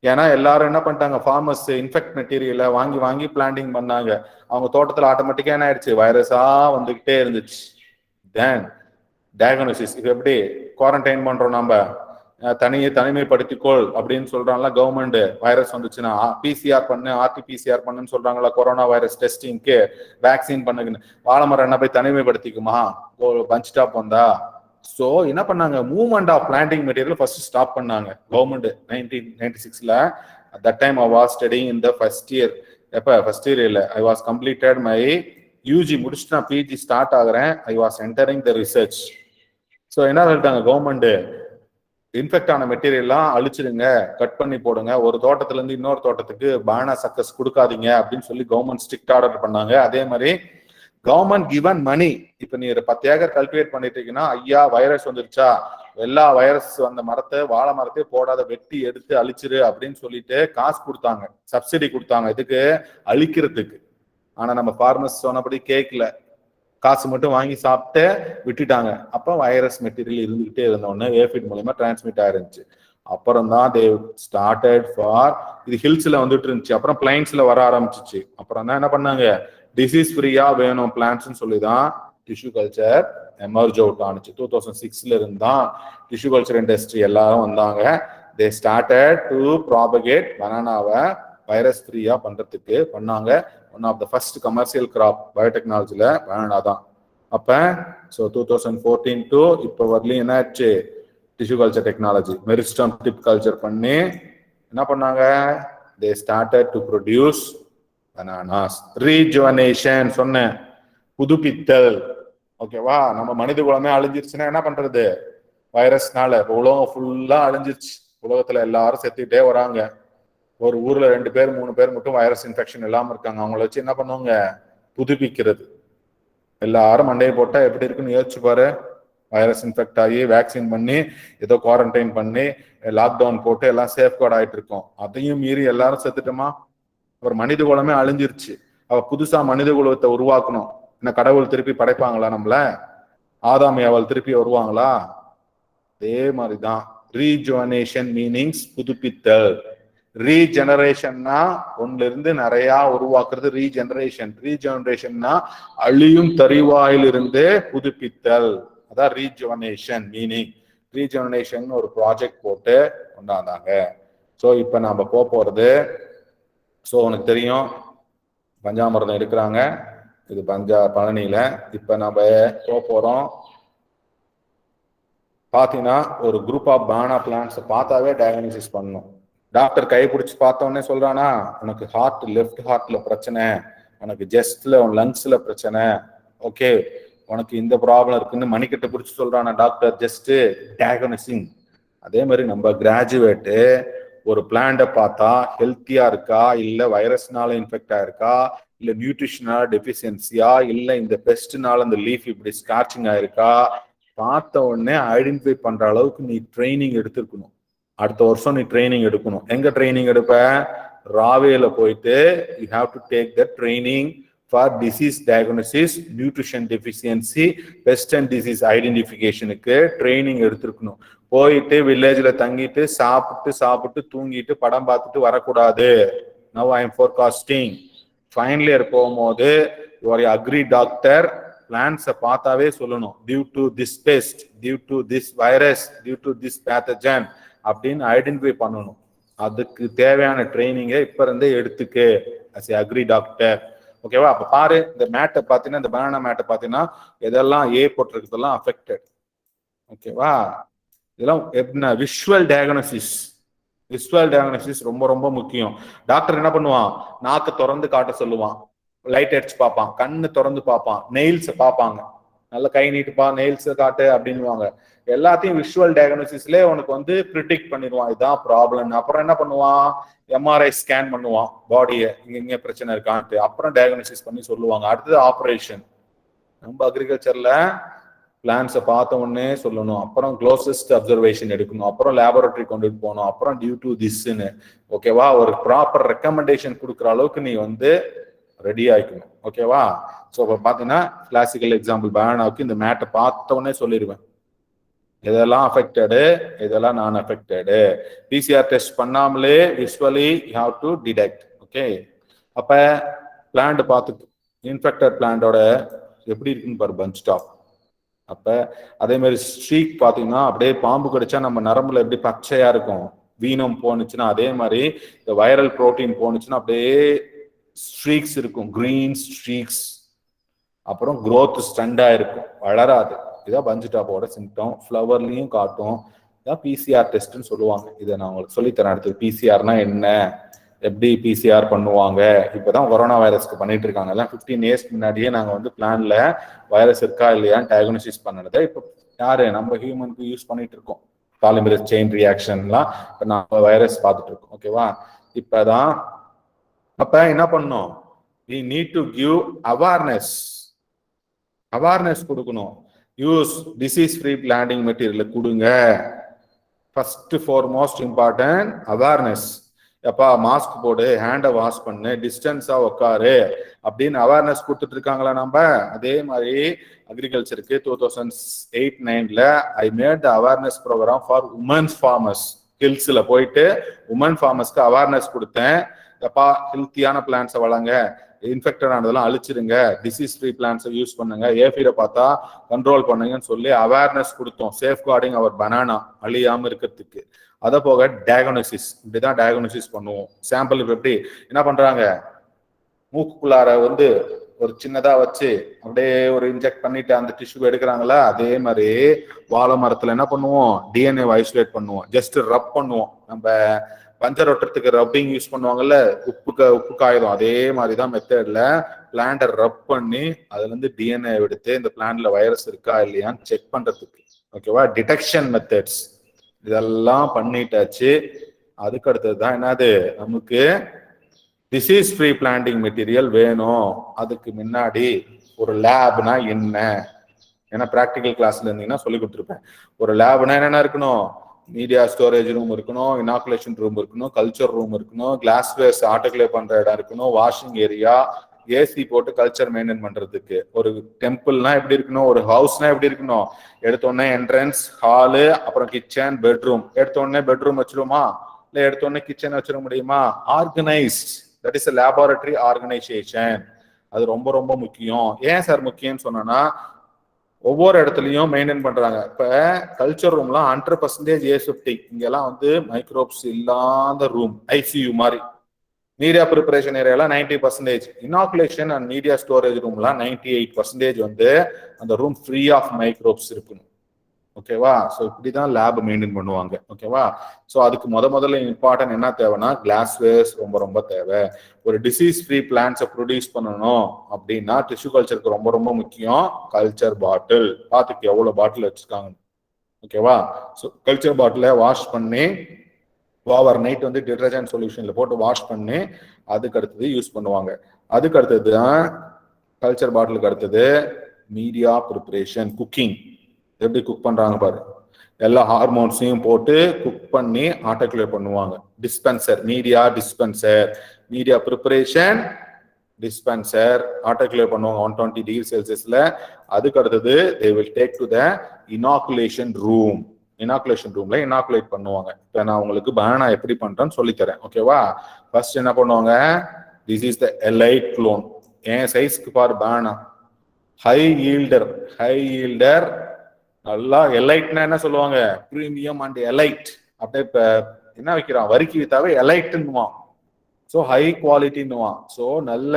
ஏன்னா எல்லாரும் என்ன பண்ணிட்டாங்க, ஃபார்மர்ஸ் இன்ஃபெக்ட் மெட்டீரியலை வாங்கி வாங்கி பிளான்டிங் பண்ணாங்க. அவங்க தோட்டத்தில் ஆட்டோமேட்டிக்கா என்ன ஆயிடுச்சு, வைரஸா வந்துகிட்டே இருந்துச்சு. தென் டயக்னோசிஸ். இது எப்படி குவாரண்டைன் பண்றோம் நம்ம, தனிமைப்படுத்திக்கொள் அப்படின்னு சொல்றாங்களா கவர்மெண்ட். வைரஸ் வந்துச்சுன்னா பிசிஆர் பண்ணு, ஆர்டிபிசிஆர் பண்ணுன்னு சொல்றாங்களா கொரோனா வைரஸ் டெஸ்டிங்க்கு, வேக்சின் பண்ணுங்கன்னு. வாழைமரம் என்ன போய் தனிமைப்படுத்திக்குமா பஞ்ச் டாப் வந்தா? ஸோ என்ன பண்ணாங்க, movement of planting material first stop பண்ணாங்க கவர்மெண்ட் 1996ல. That time I was studying in the first year. எப்ப ஃபர்ஸ்ட் இயர் இல்லை, I was completed my UG முடிச்சுட்டு நான் பிஜி ஸ்டார்ட் ஆகுறேன். I was entering the research. So என்ன சொல்லிட்டாங்க government, infect ஆன மெட்டீரியல்லாம் அழிச்சிருங்க, கட் பண்ணி போடுங்க, ஒரு தோட்டத்துல இருந்து இன்னொரு தோட்டத்துக்கு பானா சக்கஸ் கொடுக்காதீங்க அப்படின்னு சொல்லி கவர்மெண்ட் ஸ்ட்ரிக்ட் ஆர்டர் பண்ணாங்க. அதே மாதிரி கவர்மெண்ட் கிவன் மணி. இப்ப நீ 10 ஏக்கர் கல்டிவேட் பண்ணிட்டு இருக்கீங்கன்னா, ஐயா வைரஸ் வந்துருச்சா, எல்லா வைரஸ் வந்த மரத்தை, வாழை மரத்தையே போடாத, வெட்டி எடுத்து அழிச்சிரு அப்படின்னு சொல்லிட்டு காசு கொடுத்தாங்க, சப்சிடி கொடுத்தாங்க, இதுக்கு அழிக்கிறதுக்கு. ஆனா நம்ம ஃபார்மர்ஸ் சொன்னபடி கேட்கல, காசு மட்டும் வாங்கி சாப்பிட்டு விட்டுட்டாங்க. அப்ப வைரஸ் மெட்டீரியல் இருந்துகிட்டே இருந்தோடனே ஏஃபிட் மூலமா டிரான்ஸ்மிட் ஆயிருந்துச்சு. அப்புறம் தான் தே ஸ்டார்டட் ஃபார், இது ஹில்ஸ்ல வந்துட்டு இருந்துச்சு, அப்புறம் பிளைன்ஸ்ல வர ஆரம்பிச்சிச்சு. அப்புறம் தான் என்ன பண்ணாங்க, டிசீஸ் ஃப்ரீயா வேணும் பிளான்ட்ஸ்னு சொல்லி தான் டிஷ்யூ கல்ச்சர் எமர்ஜ் அவுட் ஆனிச்சு. 2006ல இருந்து தான் டிஷ்யூ கல்ச்சர் இண்டஸ்ட்ரி எல்லாரும் வந்தாங்க. தே ஸ்டார்டட் டு ப்ராபகேட் பனானாவை வைரஸ் ஃப்ரீயா பண்றதுக்கு பண்ணாங்க. One of the first commercial crop பயோடெக்னாலஜில பனானா தான். அப்ப ஸோ 2014 டு இப்போ வரலையும் என்ன ஆச்சு, tissue culture technology meristem tip culture பண்ணி என்ன பண்ணாங்க, they started to produce bananas. Rejuvenation சொன்னேன், புதுப்பித்தல். ஓகேவா? நம்ம மனித குலமே அழிஞ்சிருச்சுன்னா என்ன பண்றது, வைரஸ்னால. உலகம் ஃபுல்லா அழிஞ்சிருச்சு, உலகத்துல எல்லாரும் செத்துக்கிட்டே வராங்க. ஒரு ஊர்ல 2 பேர் 3 பேர் மட்டும் வைரஸ் இன்ஃபெக்ஷன் இல்லாம இருக்காங்க, அவங்கள வச்சு என்ன பண்ணுவாங்க, புதுப்பிக்கிறது. எல்லாரும் மண்டையை போட்டா எப்படி இருக்குன்னு யோசிச்சு பாரு. வைரஸ் இன்ஃபெக்ட் ஆகி வேக்சின் பண்ணி ஏதோ குவாரண்டைன் பண்ணி லாக்டவுன் போட்டு எல்லாம் சேஃப்கார்ட் ஆயிட்டு இருக்கோம். அதையும் மீறி எல்லாரும் செத்துட்டோமா, ஒரு மனித குலமே அழிஞ்சிருச்சு. அவ புதுசா மனித குலத்தை உருவாக்கணும். என்ன கடவுள் திருப்பி படைப்பாங்களா நம்மள? ஆதாம் ஏவாள் திருப்பி வருவாங்களா? அதே மாதிரிதான் ரீஜுவனேஷன் மீனிங்ஸ் புதுப்பித்தல். ரீஜெனரேஷன்னா ஒன்னுல இருந்து நிறைய உருவாக்குறது ரீஜெனரேஷன். ரீஜெனரேஷன்னா அழியும் தறிவாயிலிருந்து புதுப்பித்தல், அதான் ரீஜுவனேஷன் மீனிங். ரீஜெனரேஷன் ஒரு ப்ராஜெக்ட் போட்டு கொண்டாந்தாங்க. ஸோ இப்போ நாம போறது, ஸோ உனக்கு தெரியும் பஞ்சாமிர்தம் எடுக்கிறாங்க, இது பழனியில. இப்ப நம்ம போறோம் பாத்தீங்கன்னா ஒரு குரூப் ஆஃப் பானா பிளான்ஸ் பார்த்தாவே டயக்னோசிஸ் பண்ணணும். டாக்டர் கை பிடிச்சி பார்த்தோன்னே சொல்றானா உனக்கு லெஃப்ட் ஹார்ட்ல பிரச்சனை, உனக்கு ஜெஸ்ட்ல லங்ஸ்ல பிரச்சனை, ஓகே உனக்கு இந்த ப்ராப்ளம் இருக்குன்னு மணிக்கட்டை பிடிச்சி சொல்றானா டாக்டர், ஜஸ்ட் டயக்னோசிங். அதே மாதிரி நம்ம கிராஜுவேட்டு ஒரு பிளான்ட்டை பார்த்தா ஹெல்த்தியா இருக்கா, இல்ல வைரஸ்னால இன்ஃபெக்ட் ஆயிருக்கா, இல்ல நியூட்ரிஷனால டெஃபிஷியன்சியா, இல்ல இந்த பெஸ்ட்னால இந்த லீஃப் இப்படி ஸ்கார்ச்சிங் ஆயிருக்கா, பார்த்த உடனே ஐடென்டிஃபை பண்ற அளவுக்கு நீ ட்ரைனிங் எடுத்திருக்கணும். அடுத்த வருஷம் நீ ட்ரைனிங் எடுக்கணும். எங்க ட்ரைனிங் எடுப்ப? ராவேல போயிட்டு you have to take the training for disease diagnosis, nutrition deficiency, pest and disease ஐடென்டிஃபிகேஷனுக்கு ட்ரைனிங் எடுத்திருக்கணும். போயிட்டு வில்லேஜ்ல தங்கிட்டு சாப்பிட்டு தூங்கிட்டு படம் பார்த்துட்டு வரக்கூடாது. Now I am forecasting. Final year போகும்போது யுவர் அக்ரி டாக்டர் பிளான்ஸை பார்த்தாவே சொல்லணும், due to this pest, due to this virus, due to this pathogen அப்படின்னு ஐடென்டிஃபை பண்ணணும். அதுக்கு தேவையான ட்ரைனிங்கை இப்ப இருந்தே எடுத்துக்கு அஸ் ஏ அக்ரி டாக்டர். ஓகேவா? அப்ப பாரு, இந்த மேட்டை பார்த்தீங்கன்னா, இந்த பனானா மேட்டை பார்த்தீங்கன்னா எதெல்லாம் ஏ போட்டிருக்கிறதெல்லாம் அஃபெக்டட். ஓகேவா? இதெல்லாம் எப்படின்னா விஷுவல் டயக்னோசிஸ். விஷுவல் டயக்னோசிஸ் ரொம்ப ரொம்ப முக்கியம். டாக்டர் என்ன பண்ணுவான்? நாக்கு திறந்து காட்ட சொல்லுவான், லைட் அடிச்சு பார்ப்பான், கண்ணு திறந்து பார்ப்பான், நெயில்ஸ் பார்ப்பாங்க, நல்ல கை நீட்டுப்பா, நெயில்ஸ் காட்டு அப்படின்வாங்க. எல்லாத்தையும் விஷுவல் டயக்னோசிஸ்ல உனக்கு ப்ரிடிக்ட் பண்ணிடுவான், இதுதான் ப்ராப்ளம். அப்புறம் என்ன பண்ணுவான்? எம்ஆர்ஐ ஸ்கேன் பண்ணுவான் பாடியை, இங்க பிரச்சனை இருக்கான்ட்டு. அப்புறம் டயக்னோசிஸ் பண்ணி சொல்லுவாங்க. அடுத்தது ஆப்ரேஷன். நம்ம அக்ரிகல்ச்சர்ல பிளான்ஸை பார்த்த உடனே சொல்லணும், அப்புறம் க்ளோசஸ்ட் அப்சர்வேஷன் எடுக்கணும், அப்புறம் லேபரட்டரி கொண்டுட்டு போகணும், அப்புறம் டியூ டு திஸ்ன்னு. ஓகேவா? ஒரு ப்ராப்பர் ரெக்கமெண்டேஷன் கொடுக்குற அளவுக்கு நீ ரெடி ஆயிக்கணும். ஓகேவா? ஸோ இப்போ பார்த்தீங்கன்னா கிளாசிக்கல் எக்ஸாம்பிள் பனானாவுக்கு இந்த மேட்டை பார்த்த உடனே சொல்லிடுவேன், இதெல்லாம் அஃபெக்டடு, இதெல்லாம் நான் அஃபெக்டடு. பிசிஆர் டெஸ்ட் பண்ணாமலே visually you have to detect. Okay, அப்ப பிளான்ட் பார்த்து இன்ஃபெக்டட் பிளான்டோட எப்படி இருக்குன்னு பாரு, பஞ்ச் டாப். அப்ப அதே மாதிரி ஸ்ட்ரீக் பார்த்தீங்கன்னா அப்படியே பாம்பு கடிச்சா நம்ம நரம்புல எப்படி பச்சையா இருக்கும், வீனம் போனுச்சுன்னா அதே மாதிரி இந்த வைரல் புரோட்டீன் போனுச்சுன்னா அப்படியே ஸ்ட்ரீக்ஸ் இருக்கும், கிரீன் ஸ்ட்ரீக்ஸ். அப்புறம் growth ஸ்டண்டா இருக்கும், வளராது. இதான் பஞ்ச் டாப்போட சிம்டம். ஃப்ளவர்லையும் காட்டும். இதான் பிசிஆர் டெஸ்ட்னு சொல்லுவாங்க. இதை நான் உங்களுக்கு சொல்லித்தரேன் அடுத்து. பிசிஆர்னா என்ன, எப்படி பிசிஆர் பண்ணுவாங்க. இப்போதான் கொரோனா வைரஸ்க்கு பண்ணிட்டு இருக்காங்க. எல்லாம் 15 இயர்ஸ் முன்னாடியே நாங்கள் பிளான்ல வைரஸ் இருக்கா இல்லையான்னு டயக்னோசிஸ் பண்ணதை இப்போ யாரு நம்ம ஹியூமனுக்கு யூஸ் பண்ணிட்டு இருக்கோம். பாலிமரேஸ் செயின் ரியாக்ஷன்லாம் இப்போ நம்ம வைரஸ் பார்த்துட்டு இருக்கோம். ஓகேவா? இப்போதான் அப்ப என்ன பண்ணோம்? we need to give awareness கொடுக்கணும். Use disease free planting material கொடுங்க. First foremost important awareness. எப்பா மாஸ்க் போடு, ஹேண்டை வாஷ் பண்ணு, டிஸ்டன்ஸா உட்காரு அப்படின்னு அவேர்னஸ் கொடுத்துட்டு இருக்காங்களா நம்ம? அதே மாதிரி அக்ரிகல்ச்சருக்கு 2008-9ல I made the awareness program for womens farmers. ஹில்ஸ்ல போயிட்டு உமன் ஃபார்மர்ஸ்க்கு அவேர்னஸ் கொடுத்தேன். எப்பா ஹெல்த்தியான பிளான்ஸை வளங்க, இன்ஃபெக்டட் ஆனதெல்லாம் அழிச்சிருங்க, டிசீஸ் ஃப்ரீ பிளான்ஸை யூஸ் பண்ணுங்க, ஏஃபீரை பார்த்தா கண்ட்ரோல் பண்ணுங்கன்னு சொல்லி அவேர்னஸ் கொடுத்தோம். சேஃப்கார்டிங் அவர் பனானா அழியாம இருக்கிறதுக்கு. அதை போக டயக்னோசிஸ், இப்படிதான் டயக்னோசிஸ் பண்ணுவோம். சாம்பிள் இப்போ எப்படி என்ன பண்றாங்க, மூக்குக்குள்ளார ஒரு சின்னதா வச்சு அப்படியே ஒரு இன்ஜெக்ட் பண்ணிட்டு அந்த டிஷ்யூ எடுக்கிறாங்களா, அதே மாதிரி வாழை மரத்துல என்ன பண்ணுவோம், டிஎன்ஏ ஐசோலேட் பண்ணுவோம், ஜஸ்ட் ரப் பண்ணுவோம். நம்ம பஞ்சர் ஒட்டுறதுக்கு ரப்பிங் யூஸ் பண்ணுவாங்கல்ல, உப்பு காயுதம், அதே மாதிரிதான் மெத்தட்ல பிளான்ட்டை ரப் பண்ணி அதுல இருந்து டிஎன்ஏ எடுத்து இந்த பிளான்ட்ல வைரஸ் இருக்கா இல்லையான்னு செக் பண்றதுக்கு. ஓகேவா? டிடெக்ஷன் மெத்தட்ஸ் இதெல்லாம் பண்ணிட்டாச்சு. அதுக்கு அடுத்தது தான் என்னது, நமக்கு டிசீஸ் ஃப்ரீ பிளான்டிங் மெட்டீரியல் வேணும். அதுக்கு முன்னாடி ஒரு லேப்னா என்ன, ஏன்னா ப்ராக்டிக்கல் கிளாஸ்ல இருந்தீங்கன்னா சொல்லி கொடுத்துருப்பேன். ஒரு லேப்னா என்னென்ன இருக்கணும், மீடியா ஸ்டோரேஜ் ரூம் இருக்கணும், இனாகுலேஷன் ரூம் இருக்கணும், கல்ச்சர் ரூம் இருக்கணும், கிளாஸ் வேஸ் ஆட்டோக்ளேவ் பண்ற இடம் இருக்கணும், வாஷிங் ஏரியா, ஏசி போட்டு கல்ச்சர் மெயின்டைன் பண்றதுக்கு. ஒரு டெம்பிள்னா எப்படி இருக்கணும், ஒரு ஹவுஸ்னா எப்படி இருக்கணும், எடுத்தோடனே என்ட்ரன்ஸ், ஹாலு, அப்புறம் கிச்சன், பெட்ரூம். எடுத்தோடனே பெட்ரூம் வச்சிருமா, இல்ல எடுத்தோடனே கிச்சன் வச்சிட முடியுமா? Organised, that is laboratory organisation. அது ரொம்ப ரொம்ப முக்கியம். ஏன் சார் முக்கியம்னு சொன்னா, ஒவ்வொரு இடத்துலையும் மெயின்டைன் பண்றாங்க. இப்ப கல்ச்சர் ரூம்லாம் 100% ஏசெப்டிக். இங்கெல்லாம் மைக்ரோப்ஸ் இல்லாத ரூம், ஐசியூ மாதிரி. மீடியா ப்ரிப்பரேஷன் ஏரியாலாம் 90%. இனாகுலேஷன் அண்ட் மீடியா ஸ்டோரேஜ் ரூம்லாம் 98% அந்த ரூம் ஃப்ரீ ஆஃப் மைக்ரோப்ஸ் இருக்கணும். ஓகேவா? ஸோ இப்படிதான் லேப் மெயின்டைன் பண்ணுவாங்க. ஓகேவா? ஸோ அதுக்கு முதல்ல இம்பார்ட்டன்ட் என்ன தேவைன்னா கிளாஸ்வேர்ஸ் ரொம்ப ரொம்ப தேவை. ஒரு டிசீஸ் ஃப்ரீ பிளான்ட்ஸை ப்ரொடியூஸ் பண்ணணும் அப்படின்னா டிஷ்யூ கல்ச்சருக்கு ரொம்ப ரொம்ப முக்கியம் கல்ச்சர் பாட்டில். பார்த்துக்கு எவ்வளோ பாட்டில் வச்சிருக்காங்க. ஓகேவா? ஸோ கல்ச்சர் பாட்டிலை வாஷ் பண்ணி ஓவர் நைட் வந்து டிட்டர்ஜென்ட் சொல்யூஷன்ல போட்டு வாஷ் பண்ணி அதுக்கு அடுத்தது யூஸ் பண்ணுவாங்க. அதுக்கு அடுத்தது தான் கல்ச்சர் பாட்டிலுக்கு அடுத்தது மீடியா ப்ரிப்பரேஷன், குக்கிங். எப்படி குக் பண்றாங்க பாரு, எல்லா ஹார்மோன்ஸையும் போட்டு குக் பண்ணி ஆட்டோக்ளேவ் பண்ணுவாங்க. Dispenser, media dispenser, media preparation, dispenser autoclave பண்ணுவாங்க 120 டிகிரி செல்சியஸ்ல. அதுக்கு அடுத்தது they will take to the inoculation room. Inoculation ரூம்ல இனாகுலேட் பண்ணுவாங்க. இப்போ நான் உங்களுக்கு பனானா எப்படி பண்றேன்னு சொல்லித்தரேன். ஓகேவா? ஃபர்ஸ்ட் என்ன பண்ணுவாங்க, this is the elite clone. என் சைஸ்க்கு பாரு பனானா, ஹை ஈல்டர். நல்லா எலைட்னா என்ன சொல்லுவாங்க, பிரீமியம் அண்ட் எலைட். அப்படியே இப்ப என்ன வைக்கிறான், வரிக்கு வித்தாவே எலைட்னுவான். ஸோ ஹை குவாலிட்டின்னுவான். ஸோ நல்ல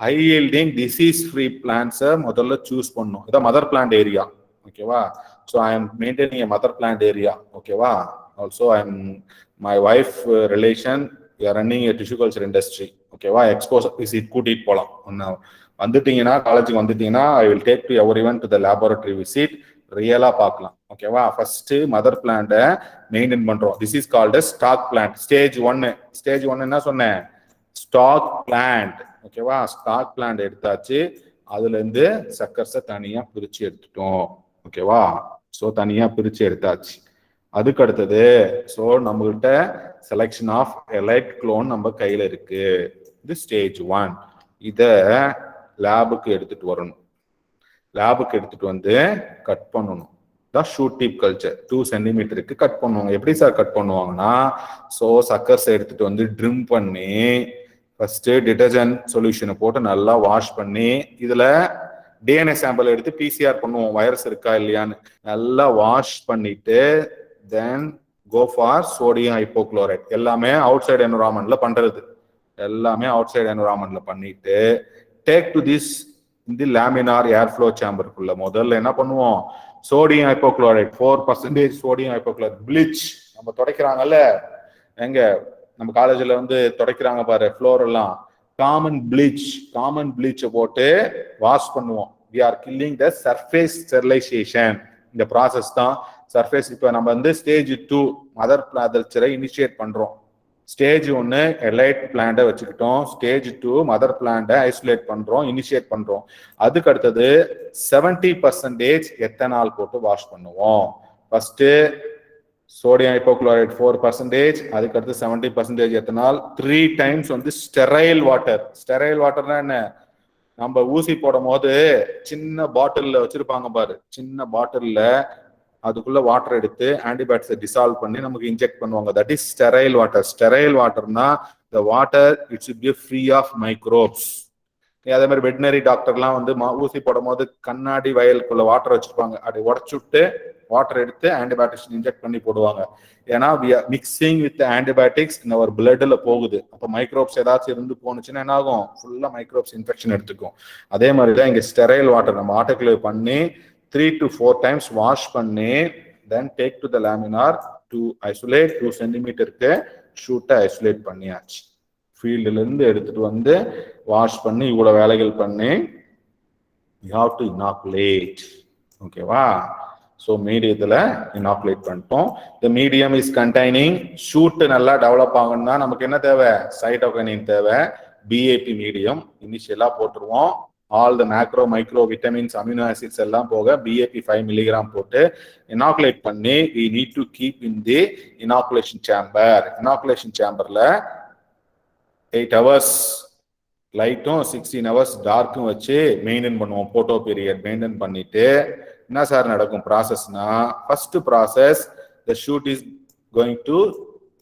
ஹை ஈல்டிங் டிசீஸ் ஃப்ரீ பிளான்ட்ஸை முதல்ல சூஸ் பண்ணும். இதான் மதர் பிளான்ட் ஏரியா. ஓகேவா? So I am maintaining a mother plant area. ஓகேவா? Also I am my wife relation running a tissue culture industry. ஓகேவா? எக்ஸ்போஸ் விசிட் கூட்டிட்டு போகலாம். ஒன்று வந்துட்டீங்கன்னா, காலேஜுக்கு வந்துட்டீங்கன்னா I will take to every one to the laboratory visit, ரியலா பார்க்கலாம். ஓகேவா? ஃபர்ஸ்ட் மதர் பிளான்ட்டை மெயின்டைன் பண்றோம். This is called stock plant. Stage one என்ன சொன்னேன், ஸ்டாக் பிளான்ட். ஓகேவா? ஸ்டாக் பிளான்ட் எடுத்தாச்சு. அதுல இருந்து சக்கர்ஸை தனியா பிரிச்சு எடுத்துட்டோம். ஓகேவா? ஸோ தனியா பிரிச்சு எடுத்தாச்சு. அதுக்கு அடுத்தது ஸோ நம்மகிட்ட செலெக்ஷன் ஆஃப் எலைட் குளோன் நம்ம கையில இருக்கு. இது ஸ்டேஜ் 1. இத லேபுக்கு எடுத்துட்டு வரணும். லேபுக்கு எடுத்துட்டு வந்து கட் பண்ணணும். தான் ஷூட் டிப் கல்ச்சர் 2 சென்டிமீட்டருக்கு கட் பண்ணுவாங்க. எப்படி சார் கட் பண்ணுவாங்கன்னா, ஸோ சக்கர்ஸ் எடுத்துட்டு வந்து ட்ரிம் பண்ணி ஃபர்ஸ்ட் டிட்டர்ஜென்ட் சொல்யூஷனை போட்டு நல்லா வாஷ் பண்ணி இதுல டிஎன்ஏ சாம்பிள் எடுத்து பிசிஆர் பண்ணுவோம், வைரஸ் இருக்கா இல்லையான்னு. நல்லா வாஷ் பண்ணிட்டு தென் கோ ஃபார் சோடியம் ஹைப்போக்ளோரைட். எல்லாமே அவுட் சைடு என்விரான்மெண்ட்ல பண்றது. எல்லாமே அவுட் சைடு என்விரான்மெண்ட்ல பண்ணிட்டு டேக் டு திஸ் இந்த லேமினார் ஏர்ஃப்ளோ சேம்பருக்குள்ள முதல்ல என்ன பண்ணுவோம், sodium hypochlorite 4% sodium hypochlorite bleach. நம்ம துடைக்கிறாங்கல்ல, எங்க நம்ம காலேஜ்ல வந்து துடைக்கிறாங்க பாரு ஃப்ளோர் எல்லாம், காமன் ப்ளீச்சை போட்டு வாஷ் பண்ணுவோம். we are killing the surface sterilization. இந்த ப்ராசஸ் தான் சர்ஃபேஸ். இப்போ நம்ம வந்து ஸ்டேஜ் 2 மதர் பிளான்ட்டை இனிஷியேட் பண்றோம். ஸ்டேஜ் 1 எலைட் பிளான்ட்டை வச்சுக்கிட்டோம். ஸ்டேஜ் 2 மதர் பிளான்ட்டை ஐசோலேட் பண்றோம், இனிஷியேட் பண்றோம். அதுக்கு அடுத்தது 70% எத்தனால் போட்டு வாஷ் பண்ணுவோம். ஃபர்ஸ்ட் சோடியம் ஹைப்போக்ளோரைட் 4%, அதுக்கு அடுத்து 70% எத்தனால். 3 டைம்ஸ் வந்து ஸ்டெரைல் வாட்டர்னா என்ன, நம்ம ஊசி போடும் போது சின்ன பாட்டில்ல வச்சிருப்பாங்க பாரு, சின்ன பாட்டில்ல அதுக்குள்ள வாட்டர் எடுத்து ஆன்டிபயோட்டிக்ஸை டிசால்வ் பண்ணி நமக்கு இன்ஜெக்ட் பண்ணுவாங்க. தட் இஸ் ஸ்டெரைல் வாட்டர்னா the water it should be free of microbes. அதே மாதிரி வெட்டினரி டாக்டர்லாம் வந்து ஊசி போடும் போது கண்ணாடி வயலுக்குள்ள வாட்டர் வச்சிருப்பாங்க, அப்படி உடச்சு விட்டு வாட்டர் எடுத்து ஆன்டிபயோட்டிக்ஸ் இன்ஜெக்ட் பண்ணி போடுவாங்க. ஏன்னா we are mixing with the antibiotics in our bloodல போகுது. அப்போ மைக்ரோப்ஸ் ஏதாச்சும் இருந்து போனுச்சுன்னா என்ன ஆகும், ஃபுல்லா மைக்ரோப்ஸ் இன்ஃபெக்ஷன் எடுத்துக்கும். அதே மாதிரி தான் இங்க ஸ்டெரைல் வாட்டர் நம்ம ஆட்டோக்ளேவ் பண்ணி 3 to 4 times வாஷ் பண்ணி then take to the laminar to isolate 2 சென்டிமீட்டருக்கு ஷூட்டை ஐசோலேட் பண்ணியாச்சு. ஃபீல்டுல இருந்து எடுத்துட்டு வந்து வாஷ் பண்ணி இவ்வளவு வேலைகள் பண்ணி you have to inoculate. ஓகேவா? ஸோ மீடியத்துல இனாகுலேட் பண்ணிட்டோம். த மீடியம் இஸ் கண்டைனிங் ஷூட் நல்லா டெவலப் ஆகணும்னா நமக்கு என்ன தேவை, சைட்டோகைனின் தேவை. பிஏபி மீடியம் இனிஷியலா போட்டுருவோம். All the macro micro vitamins amino acids எல்லாம் போக பிஏபி 5 மில்லிகிராம் போட்டு இனாகுலேட் பண்ணி we need to keep in the inoculation chamber. Inoculation சேம்பர்ல 8 hours லைட்டும் 16 hours டார்க்கும் வச்சு மெயின்டைன் பண்ணுவோம். போட்டோ பீரியட் மெயின்டைன் பண்ணிட்டு என்ன சார் நடக்கும் ப்ராசஸ்னா, first process the shoot is going to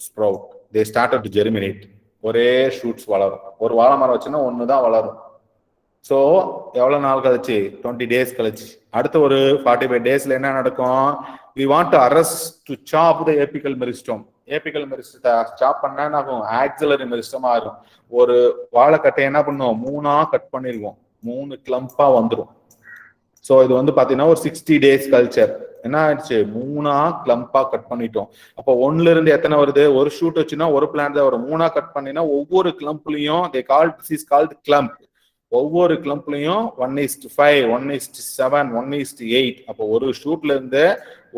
sprout. they started to germinate. ஒரே ஷூட்ஸ் வளரும். ஒரு வாழை மரம் வச்சுன்னா ஒண்ணுதான் வளரும். ஸோ எவ்வளவு நாள் கழிச்சு, 20 days கழிச்சு. அடுத்த ஒரு 45 daysல என்ன நடக்கும், we want to arrest to chop the apical meristem. Apical மெரிஸ்டத்தை சாப் பண்ணா என்ன ஆகும், ஆக்சிலரி மெரிஸ்டமா இருக்கும். ஒரு வாழைக்கட்டை என்ன பண்ணுவோம், 3ஆ கட் பண்ணிருவோம், 3 கிளம்பா வந்துடும். ஸோ இது வந்து பாத்தீங்கன்னா ஒரு 60 days கல்ச்சர். என்ன ஆயிடுச்சு, 3 கிளம்பா கட் பண்ணிட்டோம். அப்போ 1ல இருந்து எத்தனை வருது, ஒரு ஷூட் வச்சுன்னா ஒரு பிளான்ட் தான் வரும். 3 கட் பண்ணினா ஒவ்வொரு கிளம்ப்லயும் this is called clump. ஒவ்வொரு கிளம்ப்லயும் 1:5, 1:7, 1:8. அப்போ ஒரு ஷூட்ல இருந்து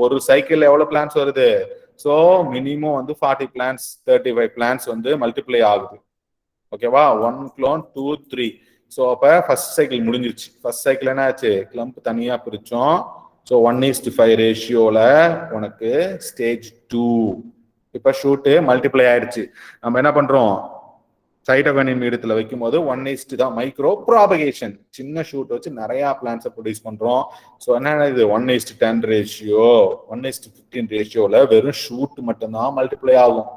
ஒரு சைக்கிள் எவ்வளவு பிளான்ஸ் வருது? ஸோ மினிமம் வந்து 40 பிளான்ஸ் 35 பிளான்ஸ் வந்து மல்டிப்ளை ஆகுது. ஓகேவா, 1 clone 2 3. ஸோ அப்ப ஃபர்ஸ்ட் சைக்கிள் முடிஞ்சிருச்சு. ஃபர்ஸ்ட் சைக்கிள் என்ன ஆச்சு, கிளம்ப் தனியா பிரிச்சோம். ஸோ 1:5 ரேஷியோல உனக்கு ஸ்டேஜ் 2. இப்ப ஷூட்டு மல்டிப்ளை ஆயிடுச்சு. நம்ம என்ன பண்றோம், சைட்டோகைனின் மீடியத்துல வைக்கும் போது 1:1 தான் மைக்ரோ ப்ராபகேஷன். சின்ன ஷூட் வச்சு நிறைய பிளான்ஸை ப்ரொடியூஸ் பண்றோம். ஸோ என்ன இது 1:10 ரேஷியோ, 1:15 ரேஷியோல வெறும் ஷூட் மட்டும்தான் மல்டிப்ளை ஆகும்.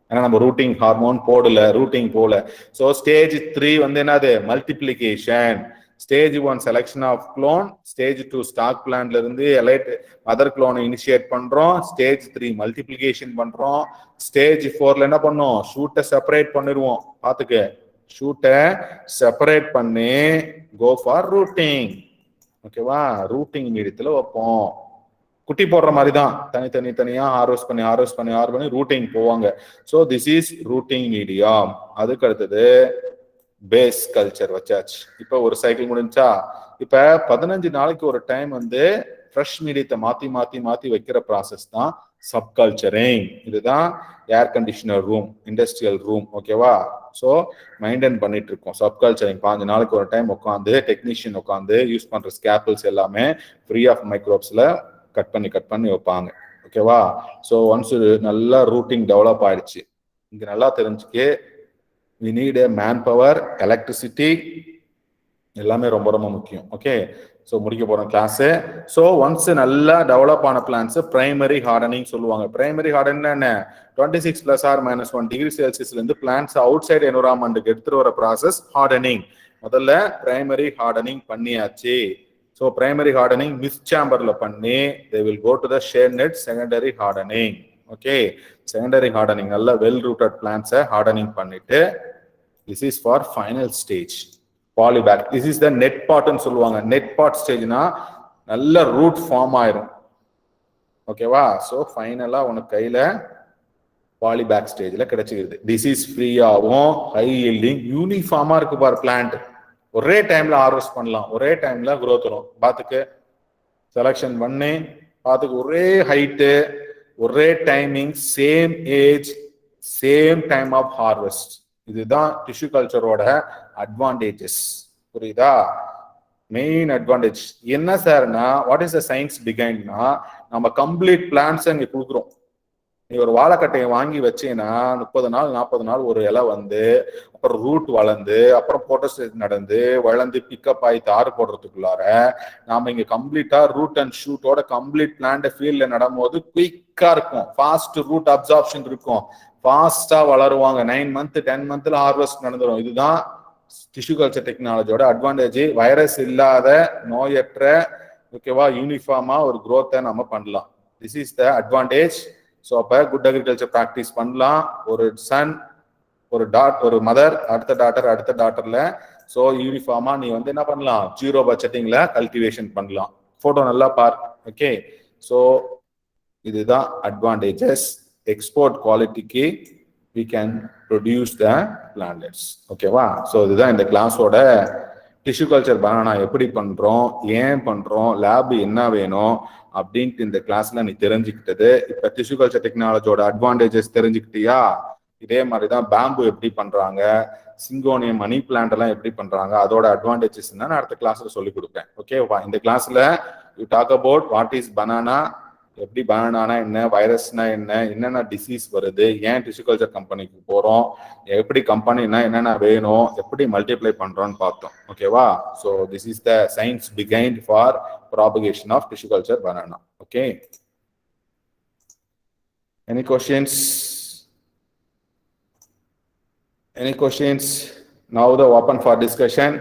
ஏன்னா நம்ம ரூட்டிங் ஹார்மோன் போடல, ரூட்டிங் போல. ஸோ ஸ்டேஜ் 3 வந்து என்னது, multiplication. Stage 1 selection of clone, stage 2 stock பிளான்ட்ல இருந்து எலைட் மதர் குளோனை இனிஷியேட் பண்றோம், ஸ்டேஜ் 3 மல்டிப்ளிகேஷன் பண்றோம், ஸ்டேஜ் 4ல என்ன பண்ணோம், ஷூட்டை செப்பரேட் பண்ணிடுவோம். பாத்துக்க, ஷூட்டை செப்பரேட் பண்ணி கோ ஃபார் ரூட்டிங். ஓகேவா, ரூட்டிங் மீடியத்துல வைப்போம். குட்டி போடுற மாதிரி தான், தனியா ஹார்வெஸ்ட் பண்ணி ரூட்டிங் போவாங்க. So this is routing medium. அதுக்கு அடுத்தது பேஸ் கல்ச்சர் வச்சாச்சு. இப்போ ஒரு சைக்கிள் முடிஞ்சா, இப்ப 15 நாளைக்கு ஒரு டைம் வந்து ஃப்ரெஷ் மீடியத்தை மாத்தி வைக்கிற ப்ராசஸ் தான் சப்கல்ச்சரிங். இதுதான் air conditioner room, industrial room. ஓகேவா, ஸோ மெயின்டைன் பண்ணிட்டு இருக்கோம் சப்கல்ச்சரிங். 15 நாளைக்கு ஒரு டைம் உட்காந்து டெக்னீஷியன் உட்காந்து யூஸ் பண்ற ஸ்கேப்பிள்ஸ் எல்லாமே ஃப்ரீ ஆஃப் மைக்ரோப்ஸ்ல கட் பண்ணி வைப்பாங்க. ஓகேவா, ஸோ ஒன்ஸ் நல்லா ரூட்டிங் டெவலப் ஆயிடுச்சு, இங்க நல்லா தெரிஞ்சுக்கே, we need a manpower, electricity, எல்லாமே ரொம்ப ரொம்ப முக்கியம். ஓகே, ஸோ முடிக்க போறோம் கிளாஸ். ஸோ ஒன்ஸ் நல்லா டெவலப் ஆன பிளான்ஸ் பிரைமரி ஹார்டனிங் சொல்லுவாங்க. பிரைமரி ஹார்டனிங் என்ன, 26 ± 1 டிகிரி செல்சியஸ்ல இருந்து பிளான்ஸ் அவுட் சைடு என்விரான்மெண்ட்டுக்கு எடுத்துட்டு வர ப்ராசஸ் ஹார்டனிங். முதல்ல பிரைமரி ஹார்டனிங் பண்ணியாச்சு. ஸோ பிரைமரி ஹார்டனிங் மிஸ் சேம்பர்ல பண்ணி they will go to the shade net secondary hardening. Okay, secondary hardening நல்ல வெல் ரூட்டட் பிளான்ட்ஸை ஹார்டனிங் பண்ணிட்டு this is for final stage polybag. this is the net potன்னு சொல்லுவாங்க. Net பாட் ஸ்டேஜ்னா நல்ல root form ஆயிரும். ஓகேவா, so ஃபைனலா உனக்கு கையில பாலிபேக் ஸ்டேஜ்ல கிடைச்சிருது. டிசீஸ் ஃப்ரீயாகவும் ஹை யீல்டிங் யூனிஃபார்மா இருக்கு பார் பிளான்ட். ஒரே டைம்ல ஹார்வெஸ்ட் பண்ணலாம், ஒரே டைம்ல growth வரும். பாத்துக்கு செலக்ஷன் பண்ணி பாத்துக்கு, ஒரே ஹைட்டு, ஒரே timing, same age, same time of harvest. இதுதான் டிஷ்யூ கல்ச்சரோட அட்வான்டேஜஸ். புரியுதா, மெயின் அட்வான்டேஜ் என்ன சார்னா, வாட் இஸ் த சயின்ஸ் பிஹைண்ட்னா, நம்ம கம்ப்ளீட் பிளான்ஸ் இங்க கொடுக்குறோம். நீ ஒரு வாழைக்கட்டையை வாங்கி வச்சீங்கன்னா 30 நாள் 40 நாள் ஒரு இலை வந்து, அப்புறம் ரூட் வளர்ந்து, அப்புறம் போட்டோஸ்டேஜ் நடந்து வளர்ந்து பிக்கப் ஆகி தாறு போடுறதுக்குள்ளார நாம இங்க கம்ப்ளீட்டா ரூட் அண்ட் ஷூட்டோட கம்ப்ளீட் பிளான்ட் ஃபீல்ட்ல நடும்போது குயிக்கா இருக்கும், ஃபாஸ்ட் ரூட் அப்சார்ப்ஷன் இருக்கும், ஃபாஸ்டா வளருவாங்க. 9 மந்த் 10 மந்த்ல ஹார்வெஸ்ட் நடந்துடும். இதுதான் டிஷ்யூ கல்ச்சர் டெக்னாலஜியோட அட்வான்டேஜ். வைரஸ் இல்லாத, நோயற்ற, ஓகேவா, யூனிஃபார்மா ஒரு growth-ஐ நம்ம பண்ணலாம். This is the advantage. So அப்போ குட் அக்ரிகல்ச்சர் ப்ராக்டிஸ் பண்ணலாம். ஒரு சன், ஒரு மதர், அடுத்த டாட்டர்ல. ஸோ யூனிஃபார்மா நீ வந்து என்ன பண்ணலாம், 0 பட்ஜெட்டிங்ல கல்டிவேஷன் பண்ணலாம். போட்டோ நல்லா பார். ஓகே, ஸோ இதுதான் அட்வான்டேஜஸ். எக்ஸ்போர்ட் குவாலிட்டிக்கு we can produce the plants. ஓகேவா, ஸோ இதுதான் இந்த கிளாஸோட டிஷ்யூ கல்ச்சர் பனானா எப்படி பண்றோம், ஏன் பண்றோம், லேப் என்ன வேணும் அப்படின்ட்டு இந்த கிளாஸ்ல நீ தெரிஞ்சுக்கிட்டது. இப்ப டிஷ்யூ கல்ச்சர் டெக்னாலஜியோட அட்வான்டேஜஸ் தெரிஞ்சுக்கிட்டியா? இதே மாதிரிதான் பேம்பு எப்படி பண்றாங்க, சிங்கோனியம், மணி பிளான்ட் எல்லாம் எப்படி பண்றாங்க, அதோட அட்வான்டேஜஸ் நான் அடுத்த கிளாஸ்ல சொல்லி கொடுப்பேன். ஓகேவா, இந்த கிளாஸ்ல you talk about what is banana, எப்படி பனானா என்ன, வைரஸ்னா என்ன, என்னென்ன டிசீஸ் வருது, ஏன் டிஷ்யூ கல்ச்சர் கம்பெனிக்கு போறோம், எப்படி கம்பெனினா என்னென்ன வேணும், எப்படி மல்டிப்ளை பண்றோம்னு பார்த்தோம். ஓகேவா, so this is the science behind for propagation of tissue culture banana. Okay, any questions? Any questions? Now the open for discussion.